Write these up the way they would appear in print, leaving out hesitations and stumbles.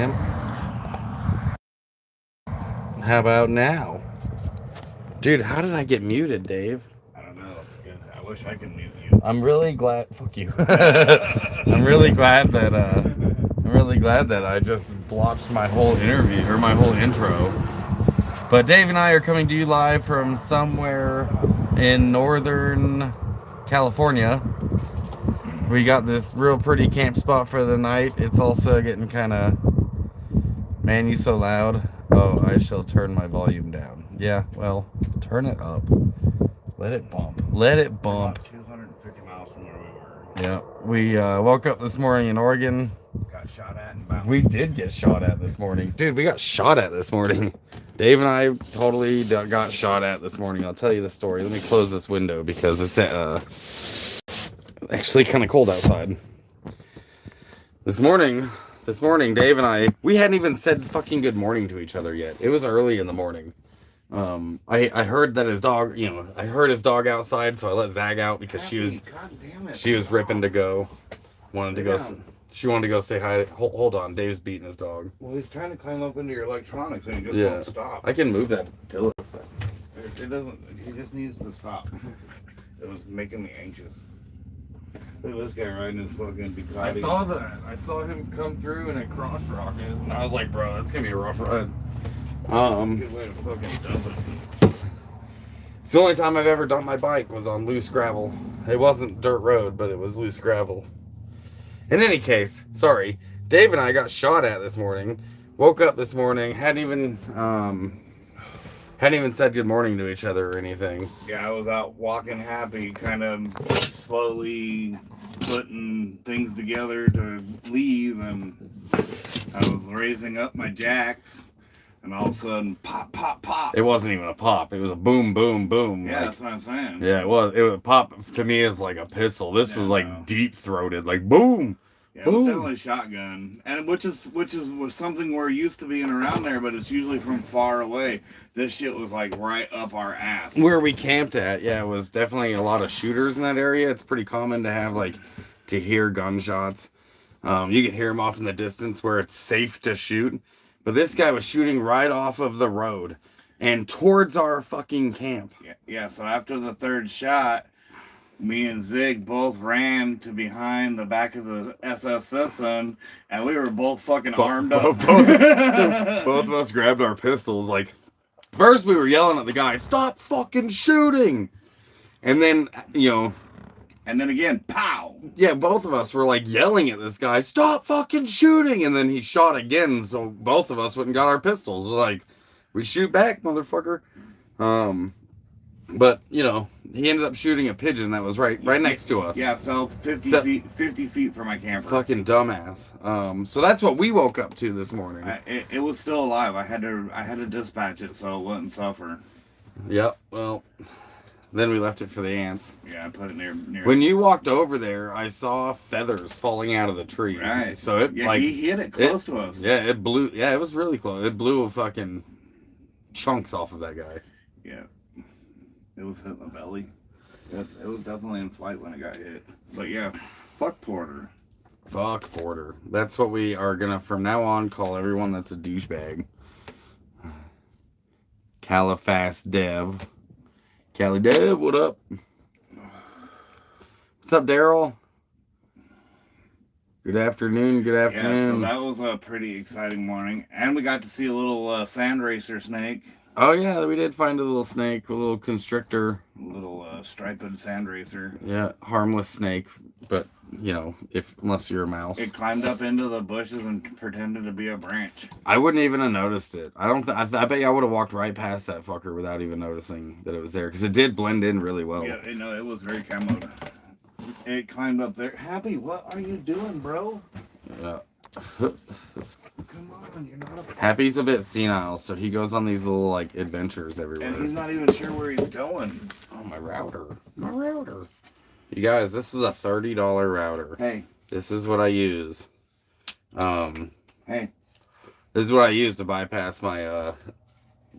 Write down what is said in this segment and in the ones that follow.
am. How about now? Dude, how did I get muted, Dave? I don't know. It's good. I wish I could mute you. I'm really glad. Fuck you. I'm really glad that. I'm really glad that I just blotched my whole interview or my whole intro. But Dave and I are coming to you live from somewhere in Northern California. We got this real pretty camp spot for the night. It's also getting kind of... Man, you so loud. Oh, I shall turn my volume down. Yeah, well, turn it up. Let it bump. Let it bump. About 250 miles from where we were. Yeah, we woke up this morning in Oregon. Got shot at and bounced. We did get shot at this morning. Dude, we got shot at this morning. Dave and I totally got shot at this morning. I'll tell you the story. Let me close this window because it's actually kind of cold outside. This morning, Dave and I, we hadn't even said fucking good morning to each other yet. It was early in the morning. I heard that his dog, I heard his dog outside, so I let Zag out because she was ripping to go. She wanted to go say hi. Hold on, Dave's beating his dog. Well, he's trying to climb up into your electronics and he just won't stop. I can move that pillow. It doesn't, he just needs to stop. It was making me anxious. Look at this guy riding his fucking Ducati. I saw that. I saw him come through in a cross rocket, and I was like, bro, that's gonna be a rough ride. Good way to fucking dump it. It's the only time I've ever dumped my bike was on loose gravel. It wasn't dirt road, but it was loose gravel. In any case, sorry, Dave and I got shot at this morning. Woke up this morning, hadn't even said good morning to each other or anything. Yeah, I was out walking happy, kind of slowly putting things together to leave, and I was raising up my jacks, and all of a sudden, pop, pop, pop. It wasn't even a pop. It was a boom, boom, boom. Yeah, that's what I'm saying. Yeah, it was pop to me is like a pistol. This was like deep throated, like boom. Yeah, it was definitely a shotgun, and which was something we're used to being around there, but it's usually from far away. This shit was like right up our ass. Where we camped at, yeah, it was definitely a lot of shooters in that area. It's pretty common to have to hear gunshots. You can hear them off in the distance where it's safe to shoot. But this guy was shooting right off of the road and towards our fucking camp. Yeah. So after the third shot, me and Zig both ran to behind the back of the SSS, and we were both fucking armed up. Both of us grabbed our pistols. Like, first we were yelling at the guy, "Stop fucking shooting!" And then, and then again, pow! Yeah, both of us were like yelling at this guy, "Stop fucking shooting!" And then he shot again, so both of us went and got our pistols. We're like, we shoot back, motherfucker. But, he ended up shooting a pigeon that was right next to us. Yeah, it fell 50 feet from my camper. Fucking dumbass. So that's what we woke up to this morning. It was still alive. I had to dispatch it so it wouldn't suffer. Yep, well, then we left it for the ants. Yeah, I put it near. When you walked over there, I saw feathers falling out of the tree. Right. So it he hit it close to us. Yeah, it blew. Yeah, it was really close. It blew fucking chunks off of that guy. Yeah. It was hitting the belly. It was definitely in flight when it got hit. But yeah, fuck Porter. Fuck Porter. That's what we are gonna from now on call everyone that's a douchebag. Califast Dev. Cali Dev, what up? What's up, Daryl? Good afternoon. Yeah, so that was a pretty exciting morning. And we got to see a little sand racer snake. Oh, yeah, we did find a little snake, a little constrictor. A little striped sand racer. Yeah, harmless snake, but, unless you're a mouse. It climbed up into the bushes and pretended to be a branch. I wouldn't even have noticed it. I bet you I would have walked right past that fucker without even noticing that it was there, because it did blend in really well. Yeah, it was very camoed. It climbed up there. Happy, what are you doing, bro? Yeah. Come on, you're not a... Happy's a bit senile, so he goes on these little, adventures everywhere. And he's not even sure where he's going. Oh, my router. My router. You guys, this is a $30 router. Hey. This is what I use. Hey. This is what I use to bypass my,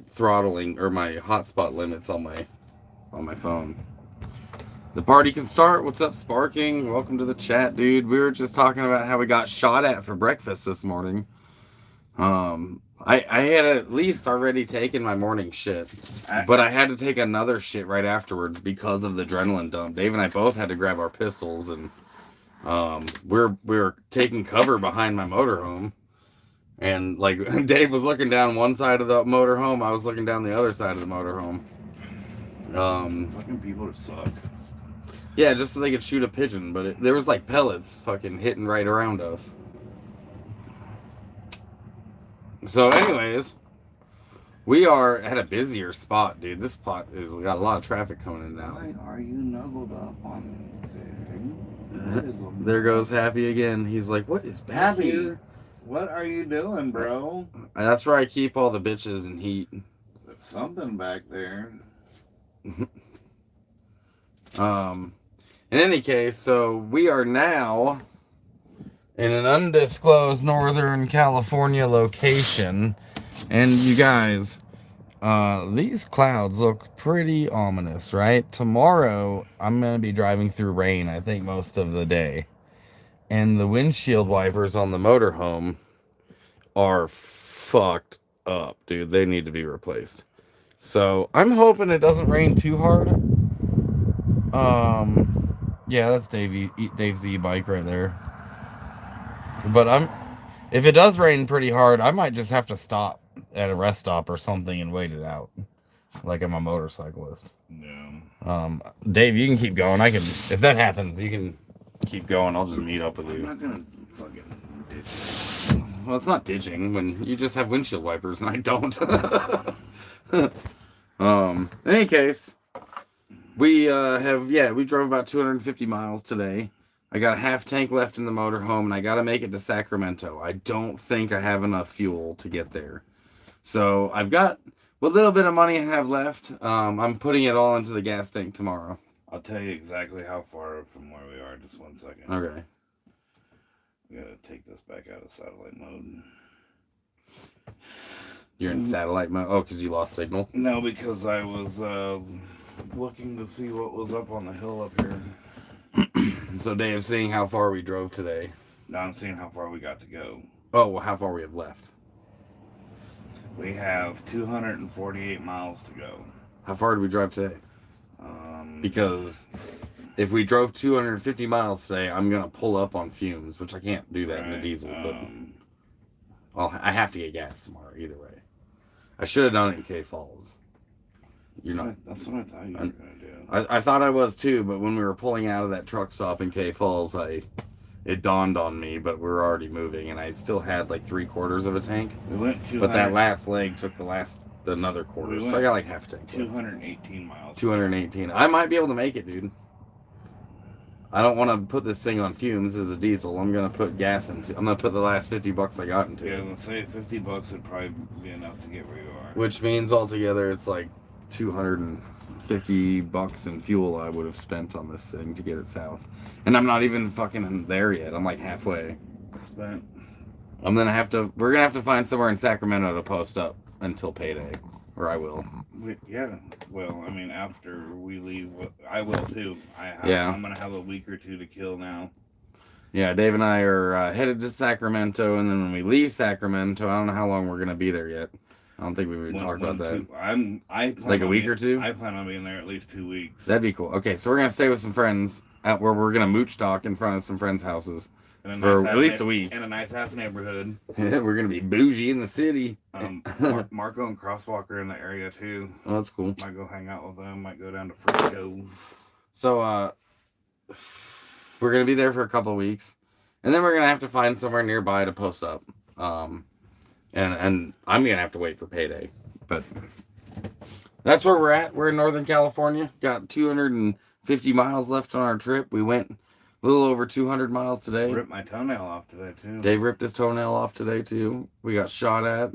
throttling, or my hotspot limits on my phone. The party can start. What's up, Sparking? Welcome to the chat, dude. We were just talking about how we got shot at for breakfast this morning. I had at least already taken my morning shit, but I had to take another shit right afterwards because of the adrenaline dump. Dave and I both had to grab our pistols, and we were taking cover behind my motorhome, and like Dave was looking down one side of the motorhome, I was looking down the other side of the motorhome. Fucking people suck. Yeah, just so they could shoot a pigeon, but there was like pellets fucking hitting right around us. So, anyways, we are at a busier spot, dude. This spot has got a lot of traffic coming in now. Why are you snuggled up on me? There goes Happy again. He's like, "What is back Happy? here? What are you doing, bro? That's where I keep all the bitches in heat." There's something back there. In any case, so we are now in an undisclosed Northern California location, and you guys, these clouds look pretty ominous, right? Tomorrow, I'm going to be driving through rain, I think, most of the day. And the windshield wipers on the motorhome are fucked up, dude. They need to be replaced. So, I'm hoping it doesn't rain too hard. Yeah, that's Dave's e-bike right there. But if it does rain pretty hard, I might just have to stop at a rest stop or something and wait it out, like I'm a motorcyclist. No. Dave, you can keep going. If that happens, you can keep going. I'll just meet up with you. I'm not gonna fucking ditch. Well, it's not ditching when you just have windshield wipers and I don't. In any case, we drove about 250 miles today. I got a half tank left in the motorhome, and I got to make it to Sacramento. I don't think I have enough fuel to get there. So I've got what little bit of money I have left. I'm putting it all into the gas tank tomorrow. I'll tell you exactly how far from where we are. Just 1 second. Okay. We gotta take this back out of satellite mode. You're in satellite mode? Oh, because you lost signal? No, because I was looking to see what was up on the hill up here. So Dave's seeing how far we drove today. Now I'm seeing how far we got to go. Oh, well, how far we have left. We have 248 miles to go. How far did we drive today? Because if we drove 250 miles today, I'm going to pull up on fumes, which I can't do that in a diesel. But I have to get gas tomorrow either way. I should have done it in K Falls. That's what I thought you were going to do. I thought I was too, but when we were pulling out of that truck stop in K Falls, it dawned on me, but we were already moving, and I still had like 3/4 of a tank. We went but that last leg took another quarter, so I got like half a tank. 218 miles. 218. I might be able to make it, dude. I don't want to put this thing on fumes as a diesel. I'm gonna put gas into. I'm gonna put the last $50 I got into. Yeah, let's say $50 would probably be enough to get where you are. Which means altogether it's like $250 in fuel I would have spent on this thing to get it south. And I'm not even fucking there yet. I'm like halfway. Spent. We're gonna have to find somewhere in Sacramento to post up until payday. Or I will. Yeah. Well, I mean, after we leave, I will too. I'm gonna have a week or two to kill now. Yeah, Dave and I are headed to Sacramento, and then when we leave Sacramento, I don't know how long we're gonna be there yet. I don't think we've even talked about that. Like a week or two? I plan on being there at least 2 weeks. That'd be cool. Okay, so we're going to stay with some friends where we're going to mooch talk in front of some friends' houses for at least a week. In a nice ass neighborhood. We're going to be bougie in the city. Marco and Crosswalker in the area too. Oh, that's cool. Might go hang out with them. Might go down to Frisco. So, we're going to be there for a couple of weeks. And then we're going to have to find somewhere nearby to post up. And I'm going to have to wait for payday. But that's where we're at. We're in Northern California. Got 250 miles left on our trip. We went a little over 200 miles today. Ripped my toenail off today, too. Dave ripped his toenail off today, too. We got shot at.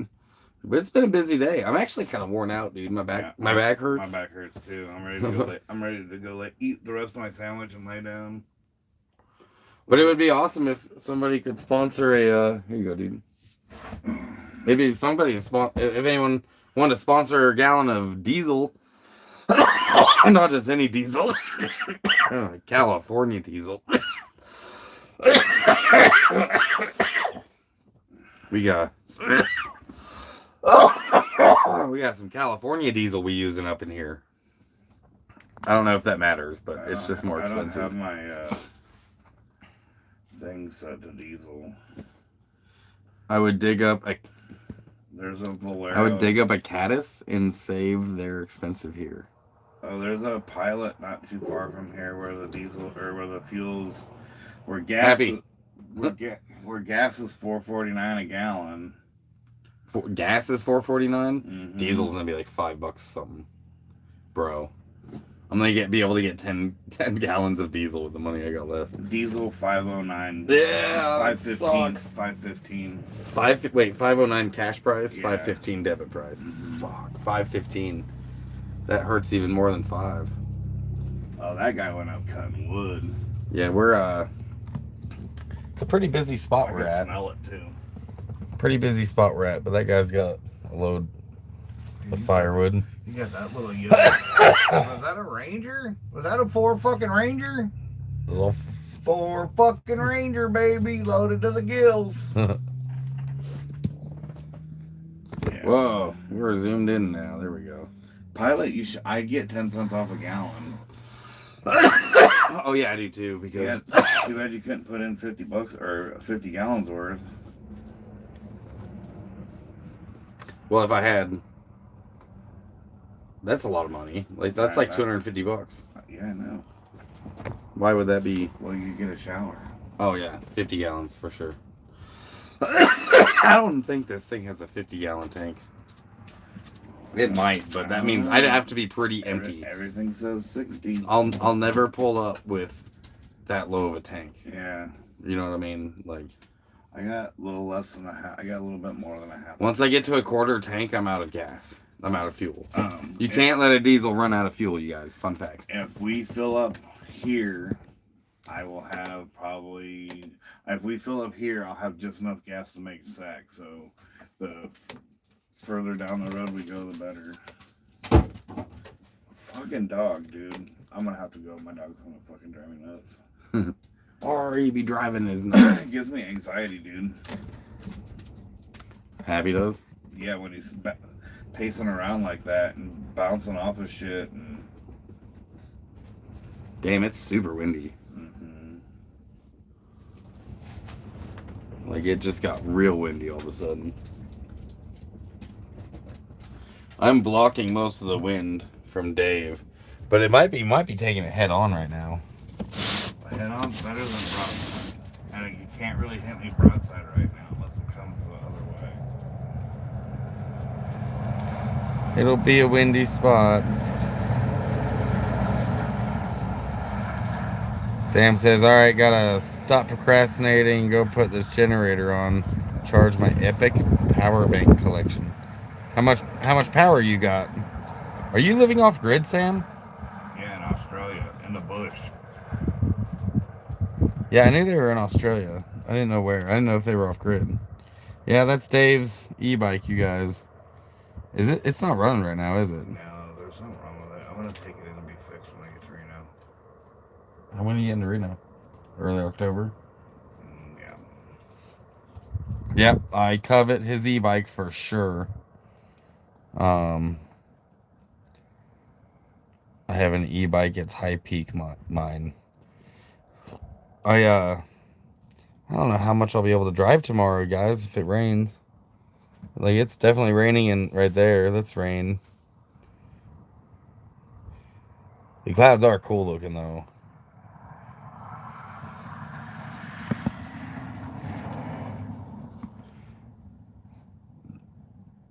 But it's been a busy day. I'm actually kind of worn out, dude. My back hurts. My back hurts, too. I'm ready to go eat the rest of my sandwich and lay down. But it would be awesome if somebody could sponsor here you go, dude. Maybe if anyone wanted to sponsor a gallon of diesel, not just any diesel, California diesel. We got We got some California diesel we using up in here. I don't know if that matters, but it's just more expensive. I don't have my thing set to diesel. I would dig up a Caddis and save their expensive here. Oh, there's a Pilot not too far from here where the diesel or where the fuels, where gas is $4.49 a gallon. Gas is $4.49. Mm-hmm. Diesel's gonna be like $5 something, bro. I'm gonna be able to get 10 gallons of diesel with the money I got left. Diesel 509. Yeah, 515. 509 cash price, yeah. 515 debit price. Fuck, 515. That hurts even more than 5. Oh, that guy went out cutting wood. Yeah, we're it's a pretty busy spot we're at. I smell it too. Pretty busy spot we're at, but that guy's got a load of firewood. You got that little Was that a Ranger? Was that a 4 fucking Ranger? It was all 4 fucking Ranger, baby, loaded to the gills. Yeah. Whoa, we're zoomed in now. There we go. Pilot, I get 10 cents off a gallon. Oh yeah, I do too. Because too bad you couldn't put in $50 or 50 gallons worth. Well, if I had, that's a lot of money. Like that's like $250. Yeah, I know. Why would that be? Well, you get a shower. Oh yeah, 50 gallons for sure. I don't think this thing has a 50-gallon tank. It might, but that means I'd have to be pretty empty. Everything says 60. I'll never pull up with that low of a tank. Yeah. You know what I mean? Like, I got a little less than a half. I got a little bit more than a half. Once I get to a quarter tank, I'm out of gas. I'm out of fuel. You can't let a diesel run out of fuel, you guys. Fun fact. If we fill up here, I will have probably... If we fill up here, I'll have just enough gas to make a sack. So the further down the road we go, the better. Fucking dog, dude. I'm gonna have to go. My dog's gonna fucking drive me nuts. Or he be driving his nuts. It gives me anxiety, dude. Happy does? Yeah, when he's pacing around like that and bouncing off of shit. And... Damn, it's super windy. Like, it just got real windy all of a sudden. I'm blocking most of the wind from Dave, but it might be taking it head on right now. Head on's better than broadside. And you can't really hit me broadside right now unless it comes the other way. It'll be a windy spot. Sam says, alright, gotta stop procrastinating and go put this generator on. Charge my epic power bank collection. How much power you got? Are you living off grid, Sam? Yeah, in Australia, in the bush. Yeah, I knew they were in Australia. I didn't know where. I didn't know if they were off grid. Yeah, that's Dave's e-bike, you guys. Is it? It's not running right now, is it? No, there's something wrong with it. I'm gonna take it in and be fixed when I get to Reno. When are you getting to Reno? Early October? Yeah. Yep, I covet his e-bike for sure. I have an e-bike. It's high peak mine. I don't know how much I'll be able to drive tomorrow, guys, if it rains. Like, it's definitely raining in right there. That's rain. The clouds are cool looking, though.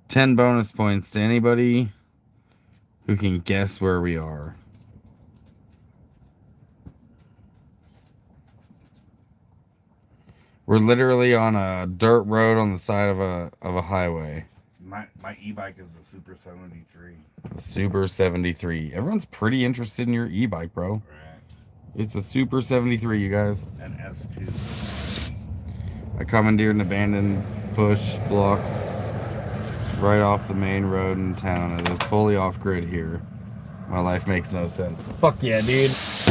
$10 bonus points to anybody who can guess where we are. We're literally on a dirt road on the side of a highway. My e-bike is a Super 73. A Super 73. Everyone's pretty interested in your e-bike, bro. Right. It's a Super 73, you guys. An S2. I commandeered an abandoned push block right off the main road in town. It's fully off grid here. My life makes no sense. Fuck yeah, dude.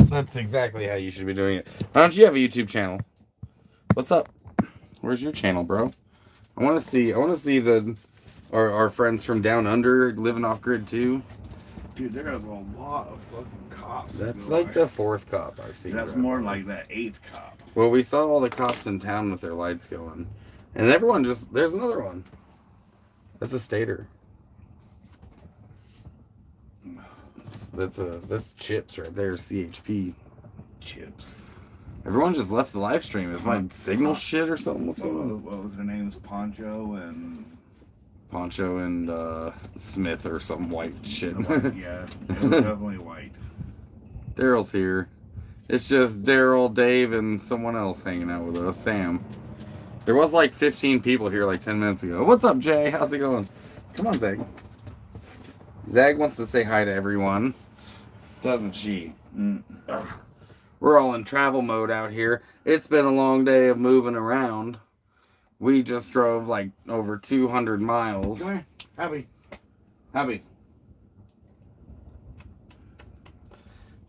That's exactly how you should be doing it. Why don't you have a YouTube channel? What's up? Where's your channel, bro? I want to see the our friends from down under living off grid too. Dude, there is a lot of fucking cops. That's like the 4th cop I've seen. That's more like that 8th cop. Well, we saw all the cops in town with their lights going. And everyone just... There's another one. That's a stater. That's Chips right there, CHP. Chips. Everyone just left the live stream. Is my signal shit or something? What's going on? What was their names? Poncho and Smith or some white shit. Yeah, it was definitely white. Daryl's here. It's just Daryl, Dave, and someone else hanging out with us, Sam. There was like 15 people here like 10 minutes ago. What's up, Jay? How's it going? Come on, Zag. Zag wants to say hi to everyone. Doesn't she? We're all in travel mode out here. It's been a long day of moving around. We just drove like over 200 miles. Come here. Happy.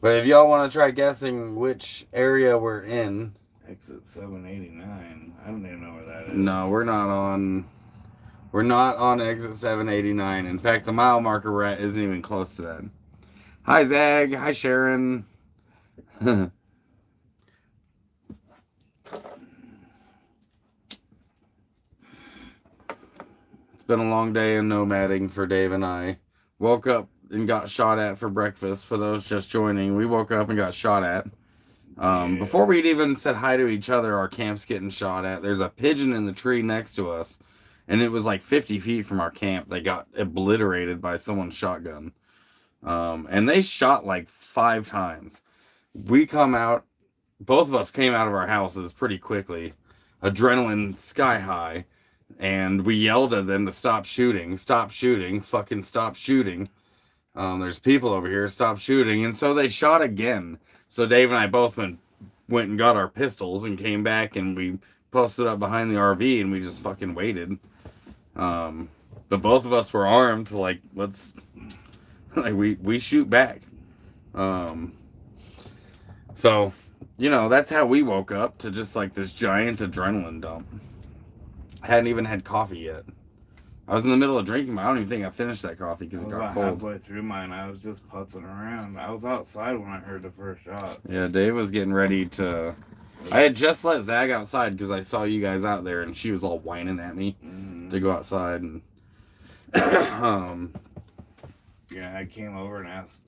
But if y'all want to try guessing which area we're in. Exit 789. I don't even know where that is. No, we're not on exit 789. In fact, the mile marker we're at isn't even close to that. Hi, Zag. Hi, Sharon. It's been a long day of nomading for Dave and I. Woke up and got shot at for breakfast. For those just joining, we woke up and got shot at. Before we'd even said hi to each other, our camp's getting shot at. There's a pigeon in the tree next to us, and it was like 50 feet from our camp. They got obliterated by someone's shotgun. And they shot like 5 times. We come out, both of us came out of our houses pretty quickly, adrenaline sky high, and we yelled at them to stop shooting, fucking stop shooting. There's people over here, stop shooting. And so they shot again. So Dave and I both went and got our pistols and came back, and we posted up behind the RV, and we just fucking waited. But both of us were armed, like, let's, like, we shoot back. So, you know, that's how we woke up, to just like this giant adrenaline dump. I hadn't even had coffee yet. I was in the middle of drinking, but I don't even think I finished that coffee because it got cold. Halfway through mine, I was just putzing around. I was outside when I heard the first shots. Yeah, Dave was getting ready to... I had just let Zag outside because I saw you guys out there, and she was all whining at me to go outside. And yeah, I came over and asked,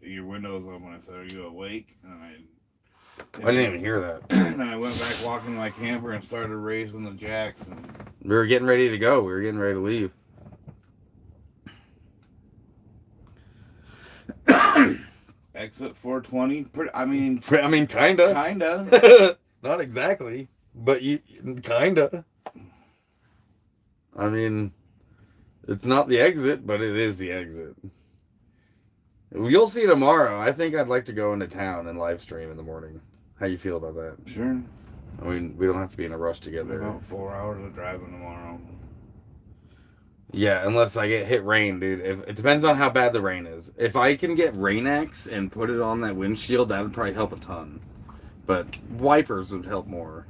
your window was open. I said, are you awake? And I didn't even hear that. And then I went back walking my camper and started raising the jacks. And we were getting ready to go. We were getting ready to leave. Exit 420. I mean, kinda. Kinda. Not exactly, but kinda. I mean, it's not the exit, but it is the exit. You'll see tomorrow. I think I'd like to go into town and live stream in the morning. How you feel about that? Sure. I mean, we don't have to be in a rush to get there. About 4 hours of driving tomorrow. Yeah, unless I get hit rain, dude. It depends on how bad the rain is. If I can get Rain-X and put it on that windshield, that would probably help a ton. But wipers would help more.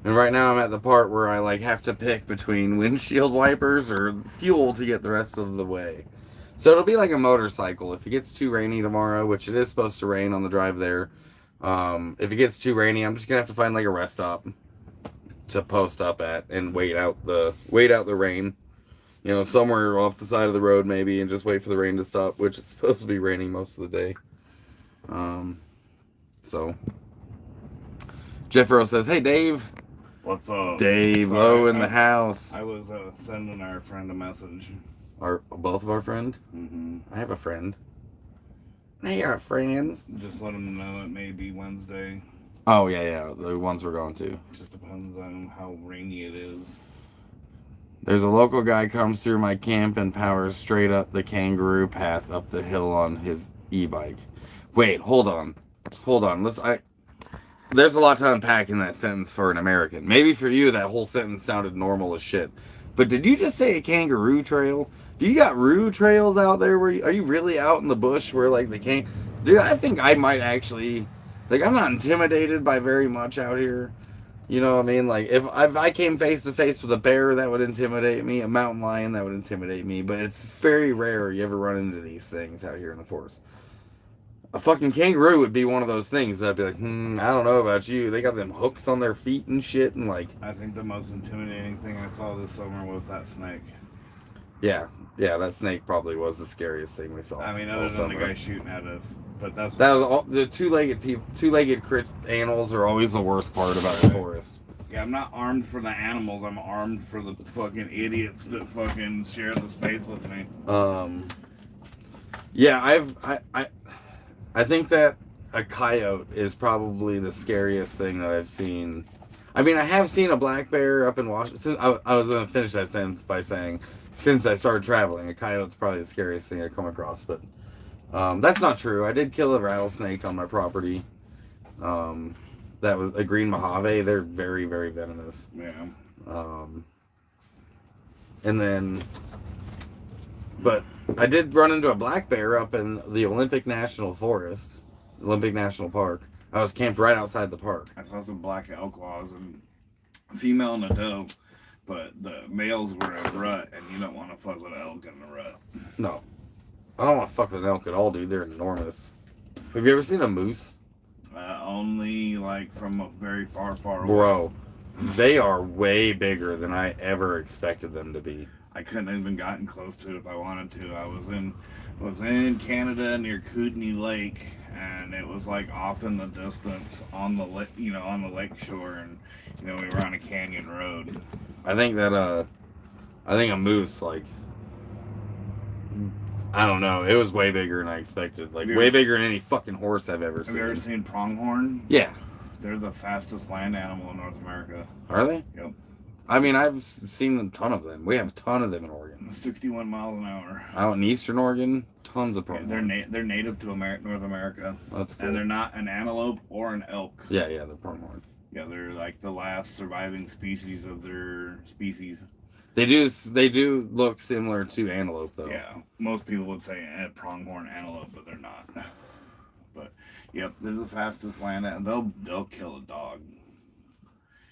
And right now I'm at the part where I like have to pick between windshield wipers or fuel to get the rest of the way. So it'll be like a motorcycle. If it gets too rainy tomorrow, which it is supposed to rain on the drive there, if it gets too rainy, I'm just gonna have to find like a rest stop to post up at and wait out the rain. You know, somewhere off the side of the road maybe, and just wait for the rain to stop, which is supposed to be raining most of the day. So Jeff Rose says, "Hey Dave." What's up? Dave Lowe in the house. I was sending our friend a message. Both of our friend? Mm-hmm. I have a friend. I got friends. Just let him know it may be Wednesday. Oh, yeah. The ones we're going to. Just depends on how rainy it is. There's a local guy comes through my camp and powers straight up the kangaroo path up the hill on his e-bike. Wait, hold on. There's a lot to unpack in that sentence for an American. Maybe for you, that whole sentence sounded normal as shit. But did you just say a kangaroo trail? Do you got roo trails out there? Are you really out in the bush where like the Dude, I think I might actually... Like, I'm not intimidated by very much out here. You know what I mean? Like, if I came face to face with a bear, that would intimidate me. A mountain lion, that would intimidate me. But it's very rare you ever run into these things out here in the forest. A fucking kangaroo would be one of those things that I'd be like, I don't know about you. They got them hooks on their feet and shit, and like... I think the most intimidating thing I saw this summer was that snake. Yeah, that snake probably was the scariest thing we saw. I mean, other than the guy shooting at us. But that was all, the two-legged animals are always the worst part about the forest. Yeah, I'm not armed for the animals. I'm armed for the fucking idiots that fucking share the space with me. Yeah, I think that a coyote is probably the scariest thing that I've seen. I mean, I have seen a black bear up in Washington. I was going to finish that sentence by saying, since I started traveling, a coyote's probably the scariest thing I come across. But that's not true. I did kill a rattlesnake on my property. That was a green Mojave. They're very, very venomous. Yeah. And then... But I did run into a black bear up in the Olympic National Forest, Olympic National Park. I was camped right outside the park. I saw some black elk while I was a female and a doe, but the males were in a rut, and you don't want to fuck with an elk in the rut. No. I don't want to fuck with an elk at all, dude. They're enormous. Have you ever seen a moose? Only like from a very far, far away. Bro, they are way bigger than I ever expected them to be. I couldn't have even gotten close to it if I wanted to. I was in Canada near Kootenai Lake, and it was like off in the distance on the on the lake shore, and we were on a canyon road. I think a moose, like, I don't know, it was way bigger than I expected. Like, way bigger than any fucking horse I've ever seen. Have you ever seen pronghorn? Yeah. They're the fastest land animal in North America. Are they? Yep. I mean, I've seen a ton of them. We have a ton of them in Oregon. 61 miles an hour. Out in eastern Oregon, tons of pronghorn. Yeah, they're native to North America. That's cool. And they're not an antelope or an elk. Yeah, they're pronghorn. Yeah, they're like the last surviving species of their species. They do look similar to antelope, though. Yeah, most people would say pronghorn antelope, but they're not. But yep, they're the fastest land, and they'll kill a dog.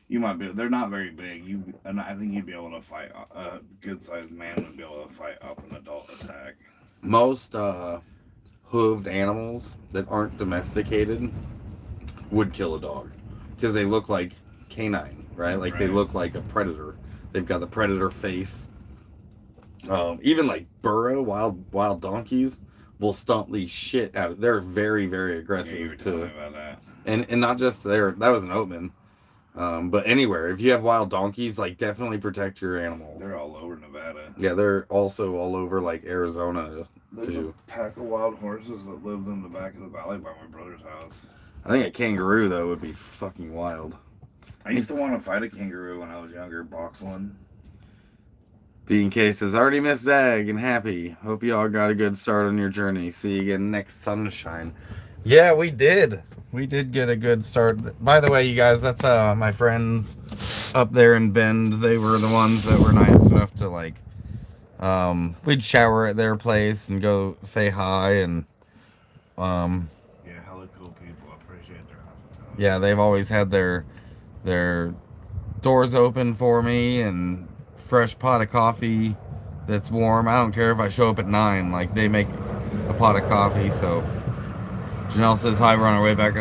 You might be. They're not very big. And I think you'd be able to fight. A good-sized man would be able to fight off an adult attack. Most hooved animals that aren't domesticated would kill a dog because they look like canine, right? Like They look like a predator. They've got the predator face. Even like burro, wild donkeys will stomp the shit out of. They're very, very aggressive. Yeah, you were telling me about that. And not just there. That was an oatman. But anywhere, if you have wild donkeys, like, definitely protect your animal. They're all over Nevada. Yeah, they're also all over, like, Arizona, There's too. a pack of wild horses that lived in the back of the valley by my brother's house. I think a kangaroo, though, would be fucking wild. I used to want to fight a kangaroo when I was younger, box one. Being cases already missed Zag and Happy. Hope you all got a good start on your journey. See you again next sunshine. Yeah, we did. We did get a good start. By the way, you guys, that's my friends up there in Bend. They were the ones that were nice enough to, like, we'd shower at their place and go say hi. And yeah, hella cool people. I appreciate their hospitality. yeah, they've always had their doors open for me and fresh pot of coffee that's warm. I don't care if I show up at 9. Like, they make a pot of coffee. So Janelle says hi. We're on our way back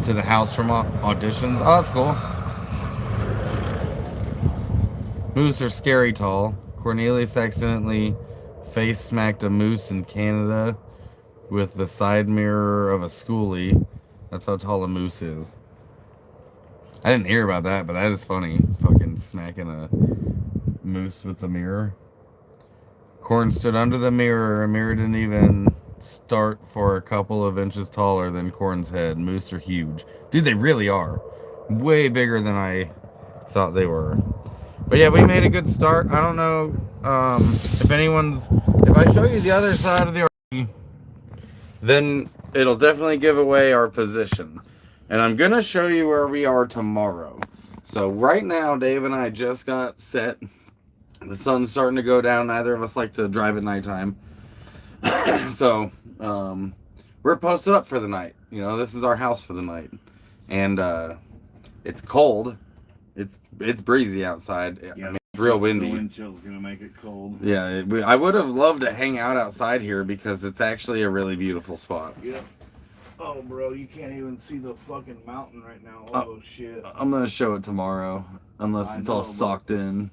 to the house from auditions. Oh, that's cool. Moose are scary tall. Cornelius accidentally face smacked a moose in Canada with the side mirror of a schoolie. That's how tall a moose is. I didn't hear about that, but that is funny. Fucking smacking a moose with the mirror. Corn stood under the mirror. A mirror didn't even start for a couple of inches taller than Corn's head. Moose are huge. Dude, they really are. Way bigger than I thought they were. But yeah, we made a good start. I don't know if I show you the other side of the RV, then it'll definitely give away our position. And I'm going to show you where we are tomorrow. So right now, Dave and I just got set. The sun's starting to go down. Neither of us like to drive at nighttime. So, we're posted up for the night. You know, this is our house for the night. And, it's cold. It's breezy outside. Yeah, I mean, it's real windy. The wind chill's gonna make it cold. Yeah, I would have loved to hang out outside here because it's actually a really beautiful spot. Yep. Oh, bro, you can't even see the fucking mountain right now. Oh, shit. I'm gonna show it tomorrow, unless it's all socked in.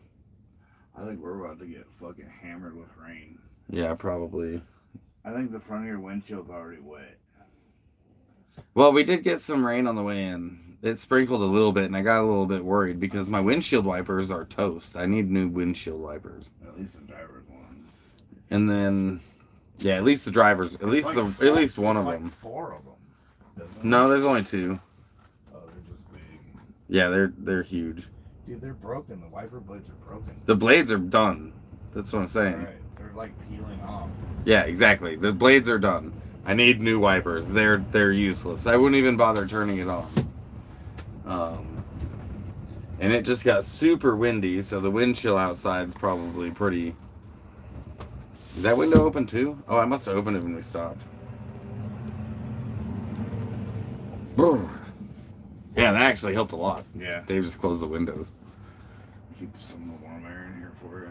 I think we're about to get fucking hammered with rain. Yeah, probably. I think the front of your windshield's already wet. Well, we did get some rain on the way in. It sprinkled a little bit, and I got a little bit worried because my windshield wipers are toast. I need new windshield wipers. At least the driver's one. And then, yeah, at least the drivers. At least one of them. 4 of them. No, there's only 2. Oh, they're just big. Yeah, they're huge. Dude, they're broken. The wiper blades are broken. The blades are done. That's what I'm saying. Right. They're like peeling off. Yeah, exactly. The blades are done. I need new wipers. They're useless. I wouldn't even bother turning it on. And it just got super windy, so the wind chill outside's probably pretty. Is that window open too? Oh, I must have opened it when we stopped. Yeah, that actually helped a lot. Yeah. Dave just closed the windows. Keep some of the warm air in here for you.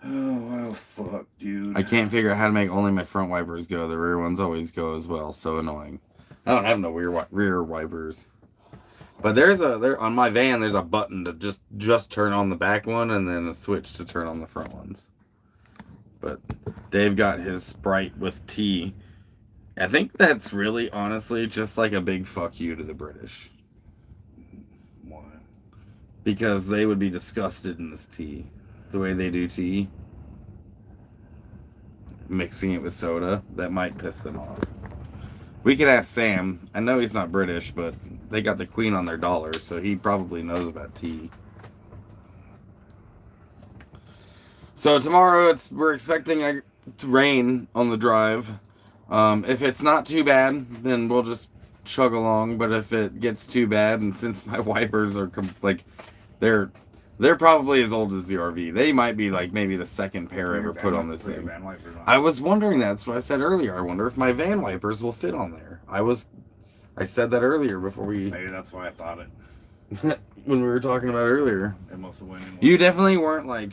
Oh, well, fuck, dude. I can't figure out how to make only my front wipers go. The rear ones always go as well. So annoying. I don't have no rear wipers. But there on my van. There's a button to just turn on the back one, and then a switch to turn on the front ones. But Dave got his Sprite with tea. I think that's really, honestly, just like a big fuck you to the British. Why? Because they would be disgusted in this tea. The way they do tea. Mixing it with soda. That might piss them off. We could ask Sam. I know he's not British, but they got the Queen on their dollar, so he probably knows about tea. So tomorrow we're expecting rain on the drive. If it's not too bad, then we'll just chug along. But if it gets too bad, and since my wipers are they're probably as old as the RV. They might be like maybe the second pair ever put on this thing. I was wondering that's what I said earlier. I wonder if my van wipers will fit on there. I said that earlier before we. Maybe that's why I thought it. When we were talking about it earlier. It must have went in. You definitely weren't like.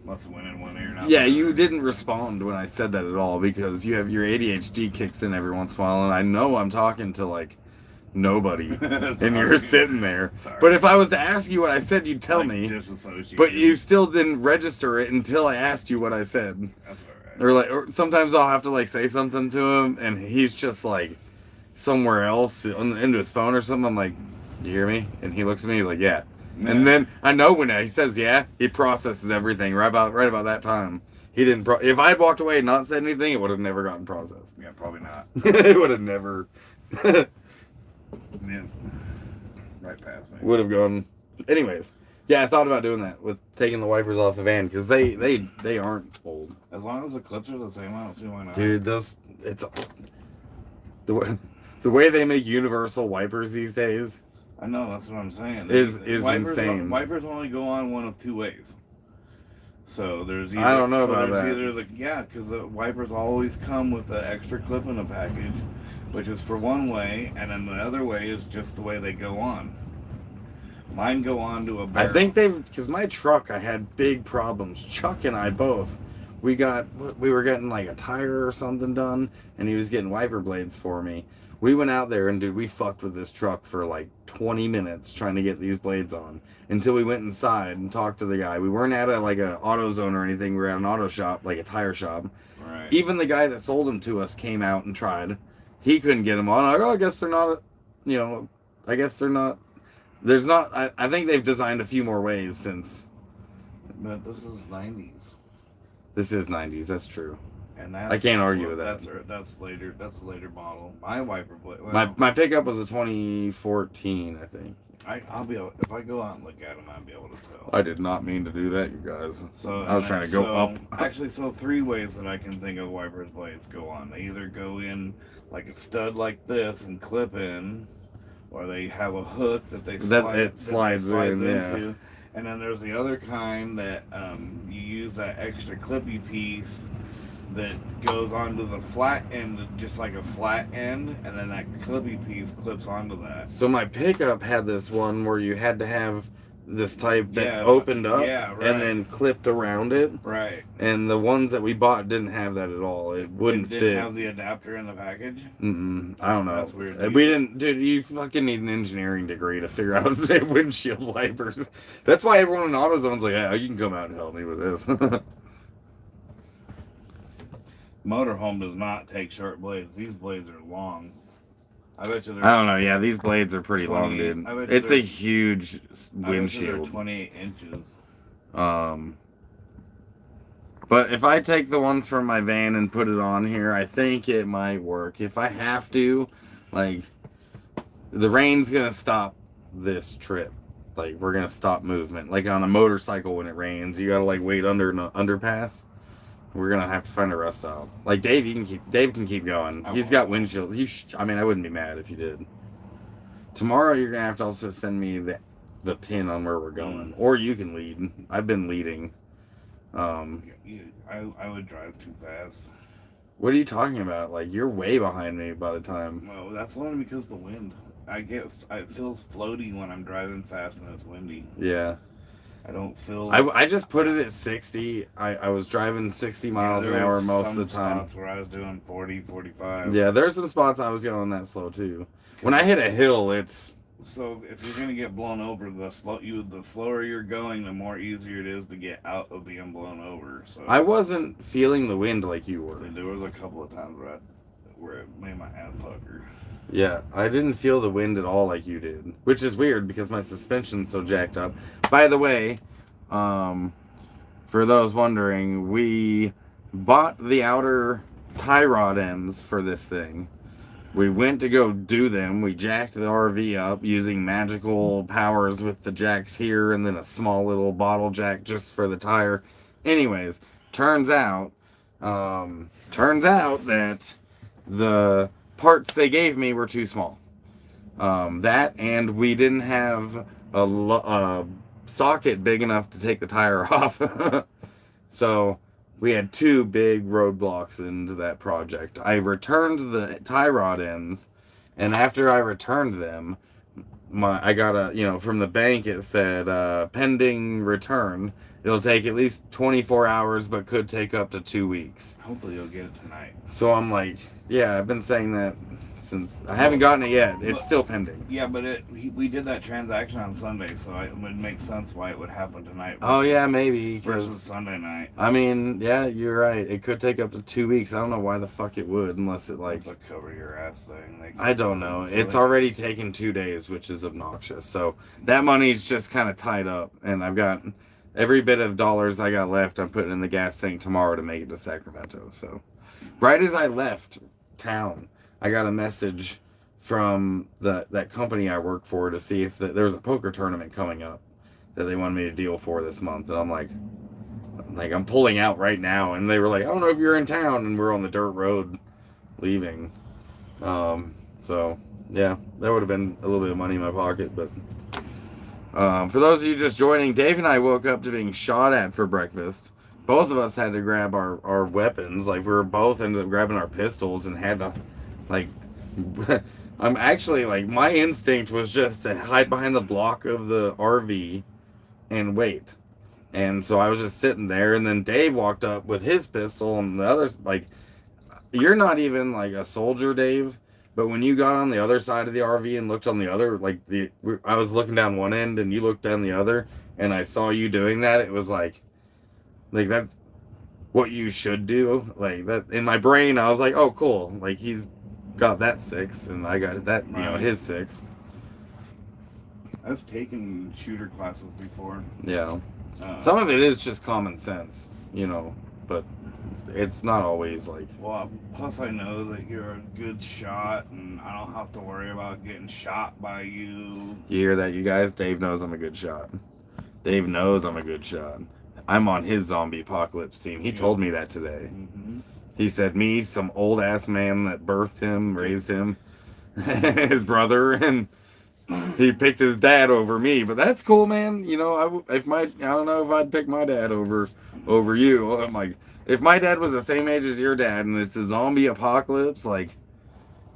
Must have went in one ear. Yeah, you didn't respond when I said that at all because you have your ADHD kicks in every once in a while, and I know I'm talking to like nobody, and you're sitting there. Sorry. But if I was to ask you what I said, you'd tell me. But you still didn't register it until I asked you what I said. That's alright. Or sometimes I'll have to like say something to him, and he's just like somewhere else into his phone or something. I'm like, "You hear me?" And he looks at me. He's like, "Yeah." And then I know when he says "yeah," he processes everything right about that time. He didn't. If I had walked away and not said anything, it would have never gotten processed. Yeah, probably not. It would have never. Yeah. Right past me. Would have gone. Anyways, yeah, I thought about doing that with taking the wipers off the van because they aren't old. As long as the clips are the same, I don't see why not. Dude, it's the way they make universal wipers these days. I know, that's what I'm saying. Is wipers, insane. Wipers only go on one of 2 ways. So there's either, I don't know about that. Because the wipers always come with an extra clip in the package, which is for one way, and then the other way is just the way they go on. Mine go on to a barrel. I think because my truck, I had big problems. Chuck and I both. We were getting like a tire or something done, and he was getting wiper blades for me. We went out there and we fucked with this truck for like 20 minutes trying to get these blades on until we went inside and talked to the guy. We weren't at a AutoZone or anything. We were at an auto shop, like a tire shop. Right. Even the guy that sold them to us came out and tried. He couldn't get them on. I guess they're not, I guess they're not. There's not, I think they've designed a few more ways since. But this is 90s. This is 90s, that's true. And that's, I can't argue with that. That's later. That's a later model. My wiper blade. Well, my pickup was a 2014, I think. I'll be able, if I go out and look at them, I'll be able to tell. I did not mean to do that, you guys. So I was trying to go up. Actually, 3 ways that I can think of wipers blades go on. They either go in like a stud like this and clip in, or they have a hook that they slides into. Yeah. And then there's the other kind that you use that extra clippy piece that goes onto the flat end, just like a flat end, and then that clippy piece clips onto that. So my pickup had this one where you had to have this type that Yeah, opened up yeah, right. and then clipped around it. Right. And the ones that we bought didn't have that at all. It wouldn't It didn't fit. have the adapter in the package? I don't know. That's weird. We didn't, dude. You fucking need an engineering degree to figure out windshield wipers. That's why everyone in AutoZone's like, yeah, you can come out and help me with this. Motorhome does not take short blades. These blades are long. I bet you they're. I don't know. Yeah, these blades are pretty long, dude. It's a huge windshield. They're 28 inches. But if I take the ones from my van and put it on here, I think it might work. If I have to, like, the rain's gonna stop this trip. Like, we're gonna stop movement. Like on a motorcycle when it rains, you gotta like wait under an underpass. We're gonna have to find a rest stop. Like Dave, Dave can keep going. He's got windshield. I mean, I wouldn't be mad if you did. Tomorrow, you're gonna have to also send me the pin on where we're going, or you can lead. I've been leading. I would drive too fast. What are you talking about? Like, you're way behind me by the time. Well, that's only because of the wind. It feels floaty when I'm driving fast and it's windy. Yeah. I don't feel. I just put it at 60. I was driving 60 miles an hour most of the time. Spots where I was doing 40, 45. Yeah, there's some spots I was going that slow too. When I hit a hill, it's. So if you're gonna get blown over, the slower you're going, the more easier it is to get out of being blown over. So I wasn't feeling the wind like you were. There was a couple of times where it made my ass pucker. Yeah, I didn't feel the wind at all like you did, which is weird because my suspension's so jacked up. By the way, for those wondering, we bought the outer tie rod ends for this thing. We went to go do them. We jacked the RV up using magical powers with the jacks here and then a small little bottle jack just for the tire. Anyways, turns out that the parts they gave me were too small. That and we didn't have a socket big enough to take the tire off. So we had two big roadblocks into that project. I returned the tie rod ends, and after I returned them, I got from the bank it said pending return. It'll take at least 24 hours, but could take up to 2 weeks. Hopefully you'll get it tonight. So I'm like, yeah, I've been saying that since I haven't gotten it yet. It's still pending. Yeah, but we did that transaction on Sunday, so it would make sense why it would happen tonight. Oh yeah, maybe versus Sunday night. I mean, yeah, you're right. It could take up to 2 weeks. I don't know why the fuck it would, unless it like. It's a cover your ass thing. I don't know. It's already taken 2 days, which is obnoxious. So that money's just kind of tied up, and I've got every bit of dollars I got left. I'm putting in the gas tank tomorrow to make it to Sacramento. So, right as I left town, I got a message from that company I work for to see if there was a poker tournament coming up that they wanted me to deal for this month. And I'm like I'm pulling out right now. And they were like, I don't know if you're in town. And we're on the dirt road leaving. So, yeah, that would have been a little bit of money in my pocket. But for those of you just joining, Dave and I woke up to being shot at for breakfast. Both of us had to grab our weapons. Like, we were both ended up grabbing our pistols and had to, like, I'm actually, like, my instinct was just to hide behind the block of the RV and wait. And so I was just sitting there, and then Dave walked up with his pistol, and the others, like, you're not even, like, a soldier, Dave, but when you got on the other side of the RV and looked on the other, like, I was looking down one end, and you looked down the other, and I saw you doing that, it was like, that's what you should do. Like, that, in my brain, I was like, oh, cool, like, he's got that 6, and I got that, his 6. I've taken shooter classes before. Yeah. Some of it is just common sense, but it's not always like. Well, plus I know that you're a good shot, and I don't have to worry about getting shot by you. You hear that, you guys? Dave knows I'm a good shot. Dave knows I'm a good shot. I'm on his zombie apocalypse team. He told me that today. Mm-hmm. He said me, some old ass man that birthed him, raised him, his brother, and he picked his dad over me. But that's cool, man. I don't know if I'd pick my dad over you. I'm like, if my dad was the same age as your dad and it's a zombie apocalypse, like,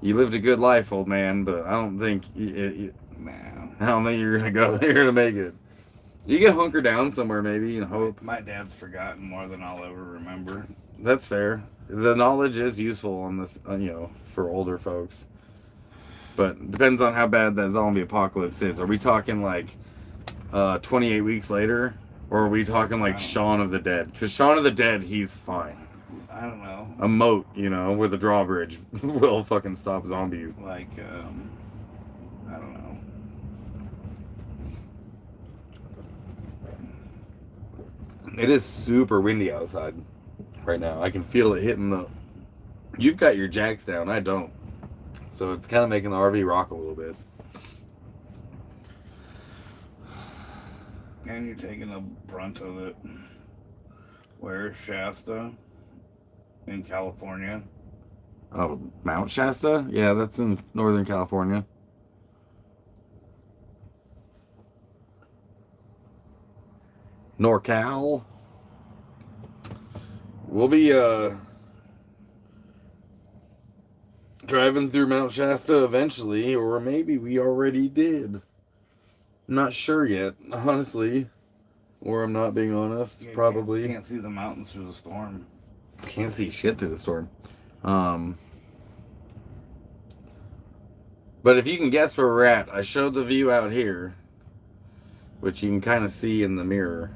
you lived a good life, old man, but I don't think I don't think you're gonna go there to make it. You can hunker down somewhere maybe and hope. My dad's forgotten more than I'll ever remember. That's fair. The knowledge is useful on this, for older folks. But it depends on how bad that zombie apocalypse is. Are we talking like 28 weeks later? Or are we talking like Shaun of the Dead? Because Shaun of the Dead, he's fine. I don't know. A moat, with a drawbridge will fucking stop zombies. Like, I don't know. It is super windy outside right now. I can feel it hitting the... You've got your jacks down. I don't. So it's kind of making the RV rock a little bit. And you're taking the brunt of it. Where's Shasta? In California? Oh, Mount Shasta? Yeah, that's in Northern California. NorCal. We'll be driving through Mount Shasta eventually, or maybe we already did. I'm not sure yet, honestly. Or I'm not being honest, probably. Can't see the mountains through the storm. Can't see shit through the storm. But if you can guess where we're at, I showed the view out here, which you can kind of see in the mirror.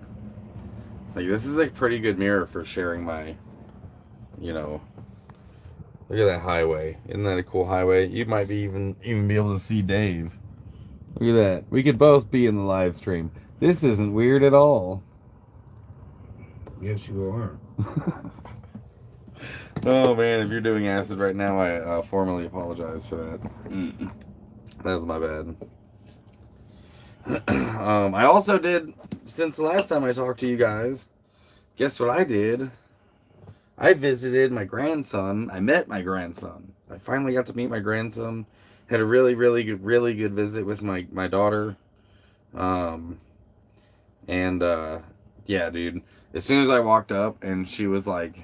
Like, this is a pretty good mirror for sharing my, look at that highway. Isn't that a cool highway? You might be even be able to see Dave. Look at that. We could both be in the live stream. This isn't weird at all. Yes, you are. Oh man, if you're doing acid right now, I formally apologize for that. That was my bad. I also did, since the last time I talked to you guys, guess what I did? I visited my grandson. I met my grandson. I finally got to meet my grandson. Had a really good visit with my daughter. Yeah, dude. As soon as I walked up and she was like,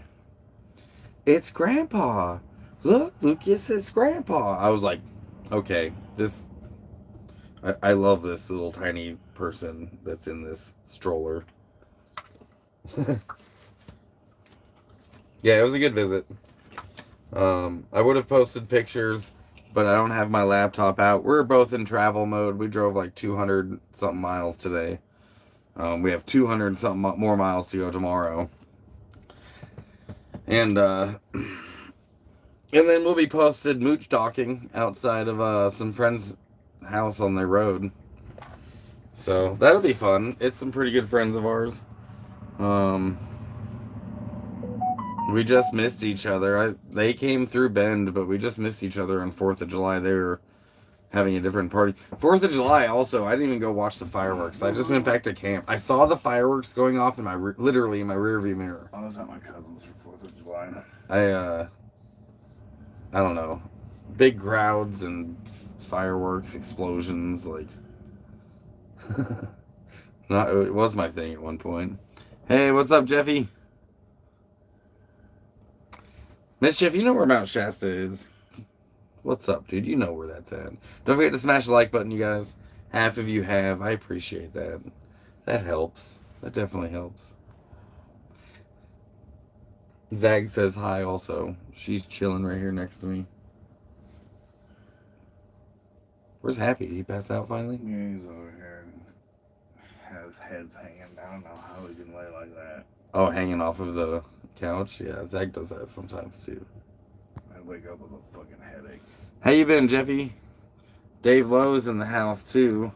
"It's Grandpa. Look, Lucas, it's Grandpa." I was like, okay, I love this little tiny person that's in this stroller. Yeah, it was a good visit. I would have posted pictures, but I don't have my laptop out. We're both in travel mode. We drove like 200 something miles today. We have 200 something more miles to go tomorrow. And then we'll be posted mooch docking outside of some friends' house on their road. So that'll be fun. It's some pretty good friends of ours. We just missed each other. They came through Bend, but we just missed each other on 4th of July. They were having a different party. 4th of July also, I didn't even go watch the fireworks. I just went back to camp. I saw the fireworks going off literally in my rearview mirror. I was at my cousin's for 4th of July. I don't know. Big crowds and fireworks, explosions, like... It was my thing at one point. Hey, what's up, Jeffy? Mischief, you know where Mount Shasta is. What's up, dude? You know where that's at. Don't forget to smash the like button, you guys. Half of you have. I appreciate that. That helps. That definitely helps. Zag says hi also. She's chilling right here next to me. Where's Happy? Did he pass out finally? Yeah, he's over here. Has heads hanging down. I don't know how he can lay like that. Oh, hanging off of the couch? Yeah, Zach does that sometimes too. I wake up with a fucking headache. How you been, Jeffy? Dave Lowe's in the house too.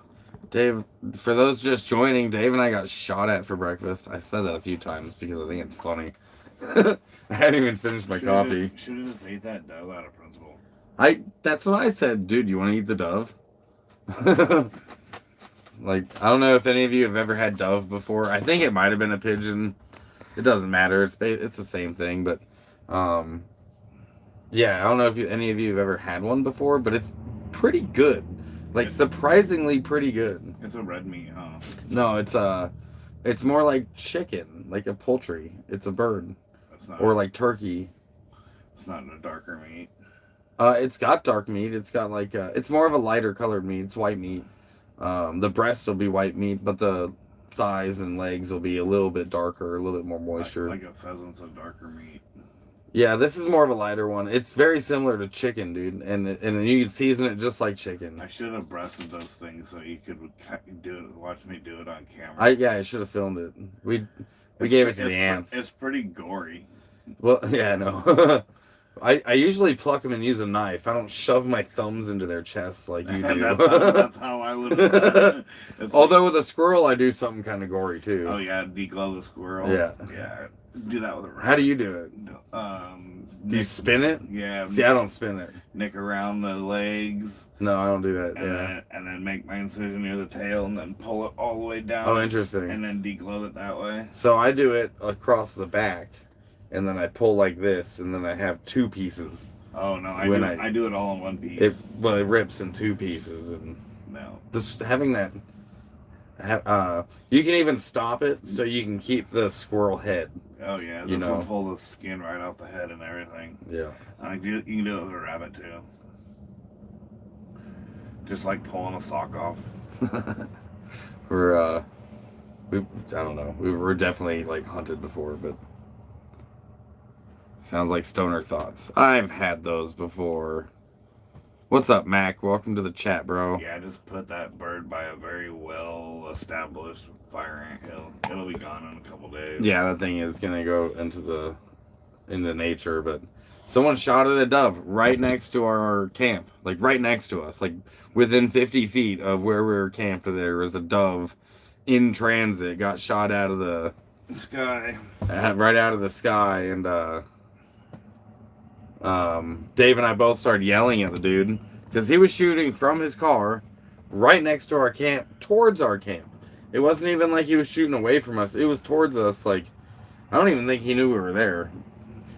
Dave, for those just joining, Dave and I got shot at for breakfast. I said that a few times because I think it's funny. I hadn't even finished my coffee. Should have just ate that dove out of principle. That's what I said, dude. You want to eat the dove? Like, I don't know if any of you have ever had dove before. I think it might have been a pigeon. It doesn't matter. It's the same thing, but yeah, I don't know if any of you have ever had one before, but it's pretty good. Like, surprisingly pretty good. It's a red meat, huh? No, it's more like chicken, like a poultry. It's a bird. That's not. Or like turkey. It's not a darker meat. It's got dark meat. It's got like it's more of a lighter colored meat. It's white meat. The breast will be white meat, but the thighs and legs will be a little bit darker, a little bit more moisture. Like a pheasant's a darker meat. Yeah, this is more of a lighter one. It's very similar to chicken, dude, and you can season it just like chicken. I should have breasted those things so you could do it. Watch me do it on camera. I should have filmed it. We gave it to the ants. It's pretty gory. Well, yeah, no. I usually pluck them and use a knife. I don't shove my thumbs into their chests like you do. That's how I would have done it. Although with a squirrel, I do something kind of gory too. Oh yeah, deglow the squirrel. Yeah. Yeah. Do that with a rabbit. How do you do it? Do you spin it? Yeah. See, I don't spin it. Nick around the legs. No, I don't do that. And then make my incision near the tail and then pull it all the way down. Oh, interesting. And then deglow it that way. So I do it across the back, and then I pull like this, and then I have two pieces. Oh no, I do it all in one piece. It rips in two pieces, and no. Having that. You can even stop it so you can keep the squirrel head. Oh yeah, this will pull the skin right off the head and everything. Yeah. You can do it with a rabbit too. Just like pulling a sock off. I don't know. We were definitely like hunted before, but sounds like stoner thoughts. I've had those before. What's up, Mac? Welcome to the chat, bro. Yeah, I just put that bird by a very well-established fire ant hill. It'll be gone in a couple days. Yeah, that thing is gonna go into nature, but someone shot at a dove right next to our camp, like right next to us, like within 50 feet of where we were camped. There was a dove in transit, got shot out of the sky, right out of the sky, and Dave and I both started yelling at the dude because he was shooting from his car right next to our camp, towards our camp. It wasn't even like he was shooting away from us. It was towards us. Like, I don't even think he knew we were there.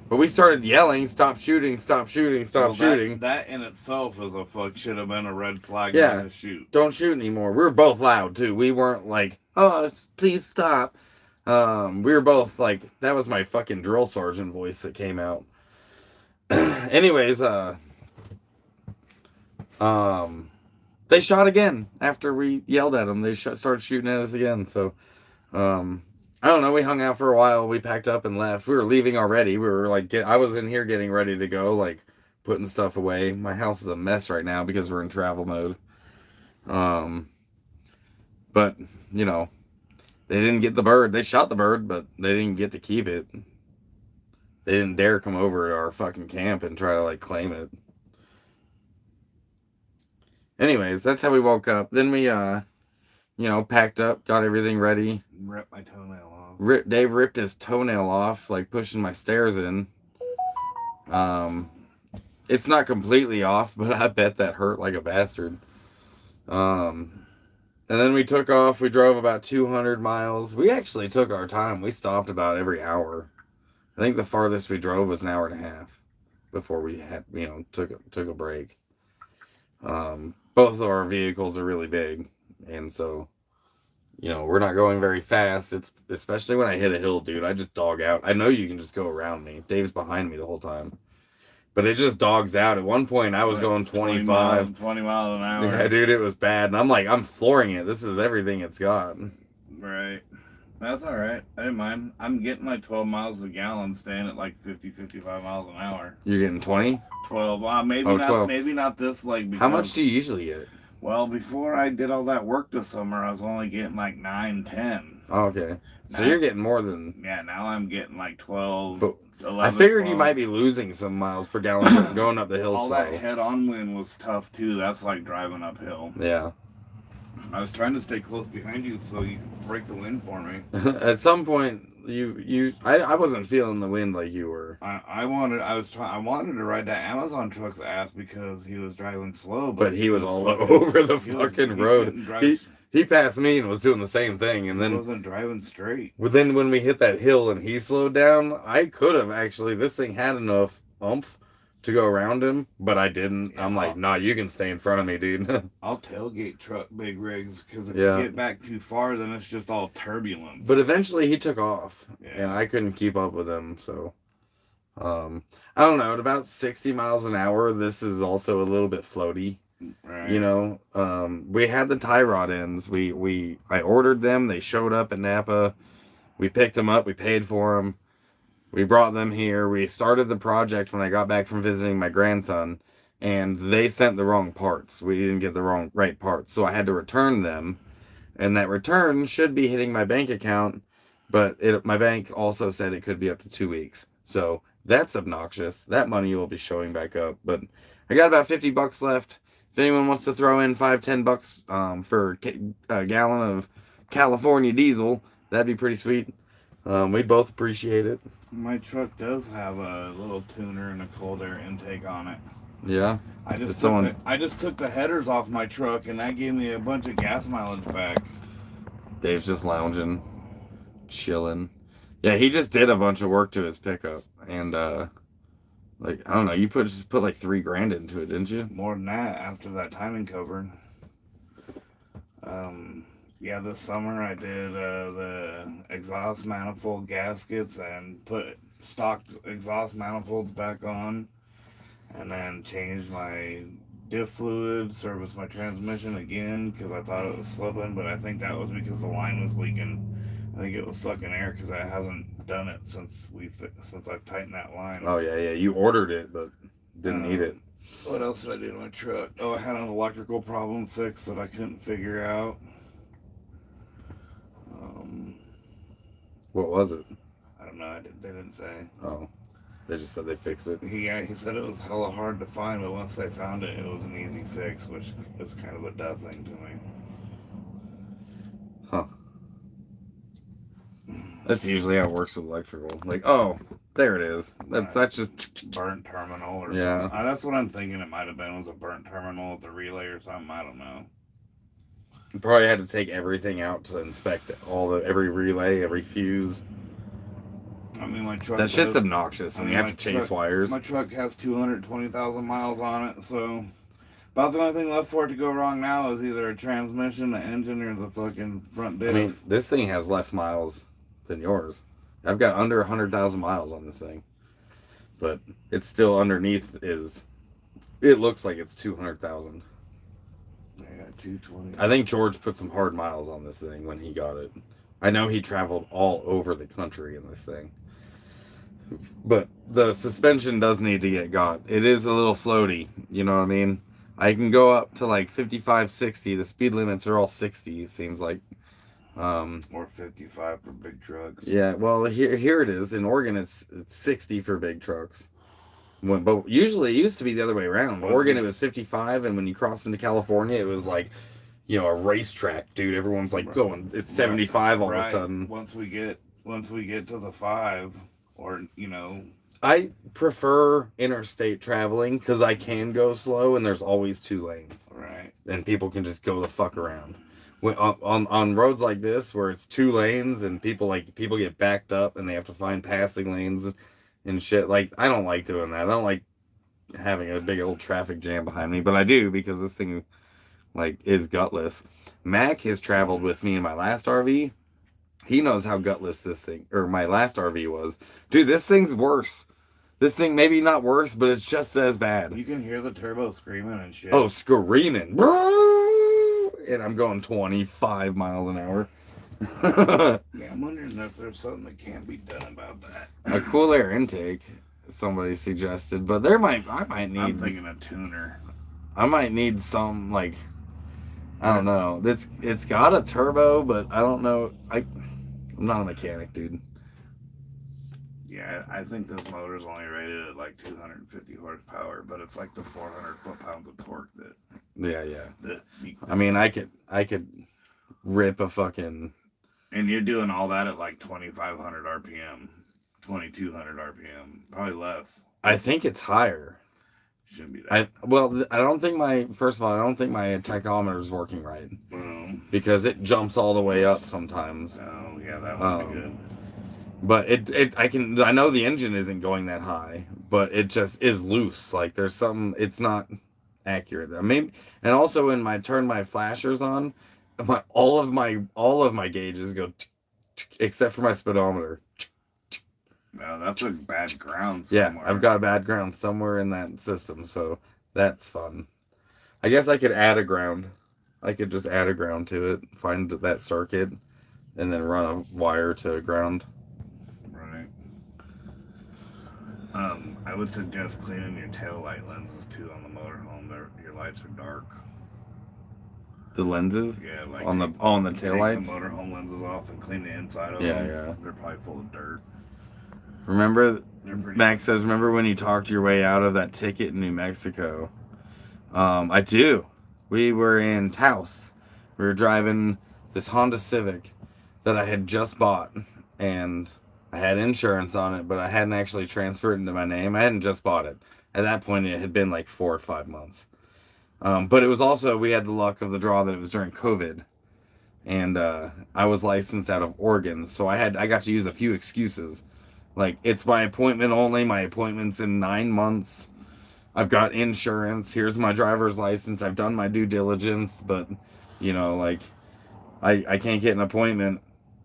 But we started yelling, stop shooting, stop shooting, stop shooting. That in itself is should have been a red flag not to shoot. Don't shoot anymore. We were both loud too. We weren't like, oh, please stop. We were both like, that was my fucking drill sergeant voice that came out. Anyways, they shot again after we yelled at them. They started shooting at us again. So, I don't know. We hung out for a while. We packed up and left. We were leaving already. We were like, I was in here getting ready to go, like putting stuff away. My house is a mess right now because we're in travel mode. But you know, they didn't get the bird. They shot the bird, but they didn't get to keep it. They didn't dare come over to our fucking camp and try to like claim it. Anyways, that's how we woke up. Then we, packed up, got everything ready. Ripped my toenail off. Dave ripped his toenail off, like pushing my stairs in. It's not completely off, but I bet that hurt like a bastard. And then we took off. We drove about 200 miles. We actually took our time. We stopped about every hour. I think the farthest we drove was an hour and a half before we had, took a break. Both of our vehicles are really big, and so, we're not going very fast. It's especially when I hit a hill, dude. I just dog out. I know you can just go around me. Dave's behind me the whole time, but it just dogs out. At one point, I was going 25, 20 miles an hour. Yeah, dude, it was bad, and I'm like, I'm flooring it. This is everything it's got. Right. That's all right. I didn't mind. I'm getting like 12 miles a gallon, staying at like 50, 55 miles an hour. You're getting 20? 12. Maybe 12. Maybe not this like. How much do you usually get? Well, before I did all that work this summer, I was only getting like 9, 10. Oh, okay. So you're getting more than. Yeah, now I'm getting like 12. But 11, I figured 12. you might be losing some miles per gallon going up the hill. All that head-on wind was tough too. That's like driving uphill. Yeah. I was trying to stay close behind you so you could break the wind for me. At some point, I wasn't feeling the wind like you were. I wanted to ride that Amazon truck's ass because he was driving slow, but he was all over the fucking road. He passed me and was doing the same thing, and then he wasn't driving straight. Well, then when we hit that hill and he slowed down, I could have actually. This thing had enough oomph to go around him, but I didn't. Yeah, I'm like, nah, you can stay in front of me, dude. I'll tailgate truck big rigs, because if you get back too far, then it's just all turbulence. But eventually he took off, yeah. and I couldn't keep up with him, so. I don't know, at about 60 miles an hour, this is also a little bit floaty. Right. You know, we had the tie rod ends. I ordered them. They showed up at Napa. We picked them up. We paid for them. We brought them here. We started the project when I got back from visiting my grandson, and they sent the wrong parts. We didn't get the right parts, so I had to return them, and that return should be hitting my bank account, but my bank also said it could be up to 2 weeks. So that's obnoxious. That money will be showing back up, but I got about $50 left. If anyone wants to throw in $5-10 for a gallon of California diesel, that'd be pretty sweet. We both appreciate it. My truck does have a little tuner and a cold air intake on it. Yeah. I just took the headers off my truck, and that gave me a bunch of gas mileage back. Dave's just lounging, chilling. Yeah, he just did a bunch of work to his pickup, and like, I don't know, you just put like $3,000 into it, didn't you? More than that after that timing cover. Yeah, this summer I did the exhaust manifold gaskets and put stock exhaust manifolds back on, and then changed my diff fluid, serviced my transmission again because I thought it was slipping, but I think that was because the line was leaking. I think it was sucking air because I hasn't done it since I've tightened that line. Oh yeah, you ordered it but didn't need it. What else did I do to my truck? Oh, I had an electrical problem fixed that I couldn't figure out. What was it? I don't know. They didn't say. Oh, they just said they fixed it. He said it was hella hard to find, but once they found it, it was an easy fix, which is kind of a duh thing to me. Huh. That's usually how it works with electrical. Like, oh, there it is. That's just burnt terminal or yeah. something. That's what I'm thinking. It might have been was a burnt terminal with the relay or something. I don't know. You probably had to take everything out to inspect every relay, every fuse. I mean, my truck. That shit's obnoxious when you have to chase wires. My truck has 220,000 miles on it, so about the only thing left for it to go wrong now is either a transmission, the engine, or the fucking front diff. I mean, this thing has less miles than yours. I've got under 100,000 miles on this thing, but it's still underneath it looks like it's 200,000. I got 220. I think George put some hard miles on this thing when he got it. I know he traveled all over the country in this thing. But the suspension does need to get got. It is a little floaty, you know what I mean? I can go up to like 55, 60. The speed limits are all 60, it seems like. Or 55 for big trucks. Yeah, well, here it is. In Oregon, it's 60 for big trucks. But usually it used to be the other way around. Oregon, it was 55, and when you crossed into California, it was like, a racetrack, dude. Everyone's like going, it's 75 all of a sudden. Once we get to the 5, or, I prefer interstate traveling because I can go slow and there's always 2 lanes. Right. And people can just go the fuck around. On roads like this where it's 2 lanes and people get backed up and they have to find passing lanes and shit. Like, I don't like doing that. I don't like having a big old traffic jam behind me, but I do because this thing is gutless. Mac has traveled with me in my last RV. He knows how gutless this thing, or my last RV was. Dude, this thing's worse. This thing, maybe not worse, but it's just as bad. You can hear the turbo screaming and shit. Oh, screaming. And I'm going 25 miles an hour. Yeah, I'm wondering if there's something that can't be done about that. A cool air intake, somebody suggested, but I might need... I'm thinking a tuner. I might need some, I don't know. It's got a turbo, but I don't know. I'm not a mechanic, dude. Yeah, I think this motor's only rated at 250 horsepower, but it's like the 400 foot-pounds of torque that... Yeah. I mean, I could rip a fucking... And you're doing all that at 2,500 RPM, 2,200 RPM, probably less. I think it's higher. Shouldn't be that. I don't think my tachometer is working right. Because it jumps all the way up sometimes. Oh, yeah, that would be good. But I know the engine isn't going that high, but it just is loose. There's something, it's not accurate. And also when I turn my flashers on, all of my gauges go except for my speedometer. No, that's a bad ground Yeah, somewhere. I've got a bad ground somewhere in that system, so that's fun. I guess I could add a ground. I could just add a ground to it, find that circuit, and then run a wire to a ground. Right. I would suggest cleaning your tail light lenses too on the motorhome. Your lights are dark. The lenses? Yeah, like On the tail take lights? the motorhome lenses off and clean the inside of Yeah, them. yeah. They're probably full of dirt. Remember, Max says, remember when you talked your way out of that ticket in New Mexico? I do. We were in Taos. We were driving this Honda Civic that I had just bought, and I had insurance on it, but I hadn't actually transferred it into my name. I hadn't just bought it. At that point, it had been like 4 or 5 months. But it was also, we had the luck of the draw that it was during COVID, and I was licensed out of Oregon, so I got to use a few excuses. Like, it's by appointment only. My appointment's in 9 months. I've got insurance. Here's my driver's license. I've done my due diligence, but like I can't get an appointment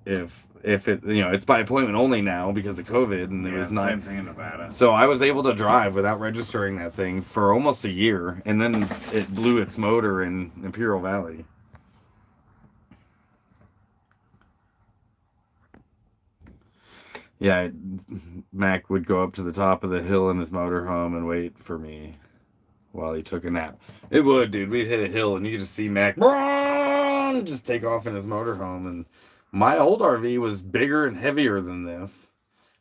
if it it's by appointment only now because of COVID, and it was not. Same thing in Nevada. So I was able to drive without registering that thing for almost a year, and then it blew its motor in Imperial Valley. Yeah, Mac would go up to the top of the hill in his motorhome and wait for me while he took a nap. It would, dude. We'd hit a hill and you could just see Mac just take off in his motorhome. And my old RV was bigger and heavier than this,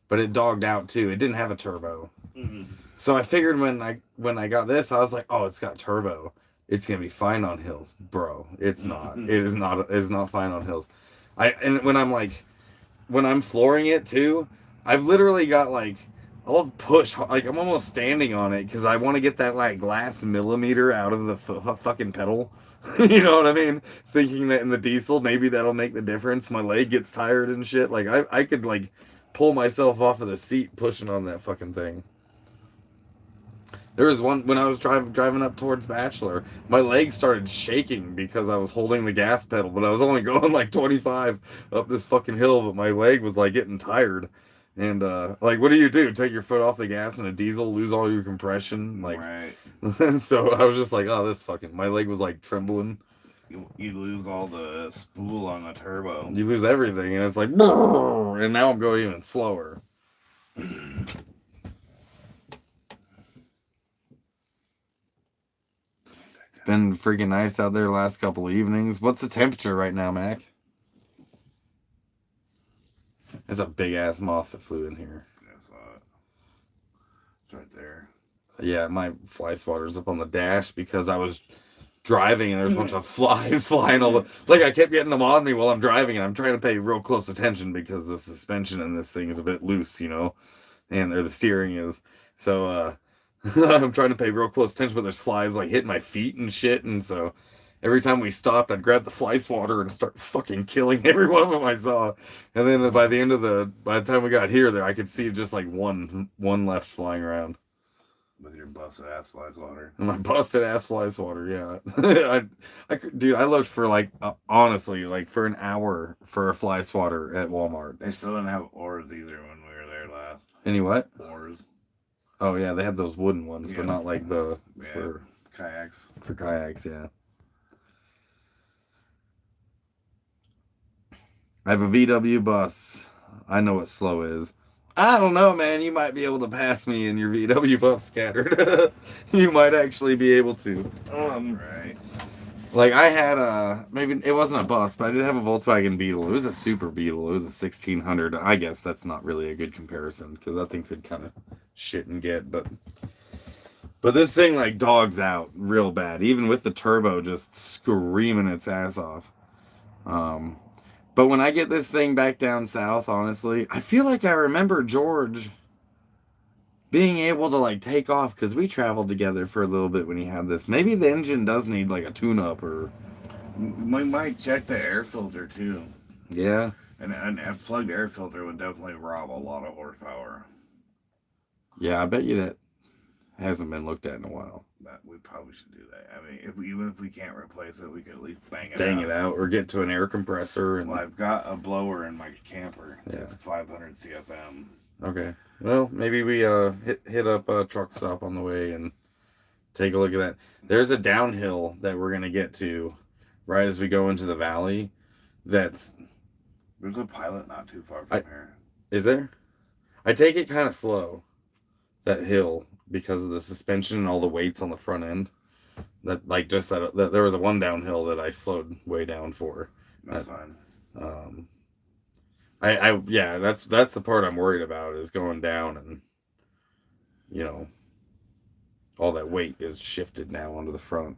but it dogged out too. It didn't have a turbo. Mm-hmm. So I figured when I got this, I was like, oh, it's got turbo. It's gonna be fine on hills, bro. It's not. It is not. It is not fine on hills. And when I'm flooring it too, I've literally got like I'll push like I'm almost standing on it because I want to get that like last millimeter out of the fucking pedal. You know what I mean? Thinking that in the diesel maybe that'll make the difference. My leg gets tired and shit. Like I could like pull myself off of the seat pushing on that fucking thing. There was one when I was driving up towards Bachelor, my legs started shaking because I was holding the gas pedal, but I was only going like 25 up this fucking hill, but my leg was like getting tired. And like, what do? Take your foot off the gas in a diesel, lose all your compression, like. Right. And so I was just like, oh, this fucking. My leg was like trembling. You lose all the spool on the turbo. You lose everything, and it's like, and now I'm going even slower. Been freaking nice out there the last couple of evenings. What's the temperature right now, Mac? There's a big ass moth that flew in here. I saw it. It's right there. Yeah, my fly swatter's up on the dash because I was driving and there's a bunch of flies flying all the. Like I kept getting them on me while I'm driving, and I'm trying to pay real close attention because the suspension in this thing is a bit loose, and the steering is. So I'm trying to pay real close attention, but there's flies like hitting my feet and shit, and so every time we stopped, I'd grab the fly swatter and start fucking killing every one of them I saw. And then by the time we got here, I could see just like one left flying around. With your busted ass fly swatter. My busted ass fly swatter, yeah. Dude, I looked for like honestly, like for an hour for a fly swatter at Walmart. They still didn't have oars either when we were there last. Any what? Oars. Oh yeah, they had those wooden ones, but not like for kayaks. For kayaks, yeah. I have a VW bus. I know what slow is. I don't know, man. You might be able to pass me in your VW bus scattered. You might actually be able to. Right. Like I had maybe it wasn't a bus, but I did have a Volkswagen Beetle. It was a Super Beetle. It was a 1600. I guess that's not really a good comparison because that thing could kind of shit and get, but this thing like dogs out real bad, even with the turbo just screaming its ass off. But when I get this thing back down south, honestly, I feel like I remember George being able to like take off because we traveled together for a little bit when he had this. Maybe the engine does need like a tune-up or. We might check the air filter too. Yeah. And a plugged air filter would definitely rob a lot of horsepower. Yeah, I bet you that hasn't been looked at in a while. But we probably should do that. I mean, even if we can't replace it, we could at least bang it out, or get to an air compressor. And I've got a blower in my camper. Yeah. It's 500 CFM. Okay. Well, maybe we hit up a truck stop on the way and take a look at that. There's a downhill that we're gonna get to right as we go into the valley. That's There's a pilot not too far from here. Is there? I take it kind of slow, that hill, because of the suspension and all the weights on the front end. That like just that there was a one downhill that I slowed way down for. That's fine. Um, I yeah, that's the part I'm worried about is going down and you know all that weight is shifted now onto the front.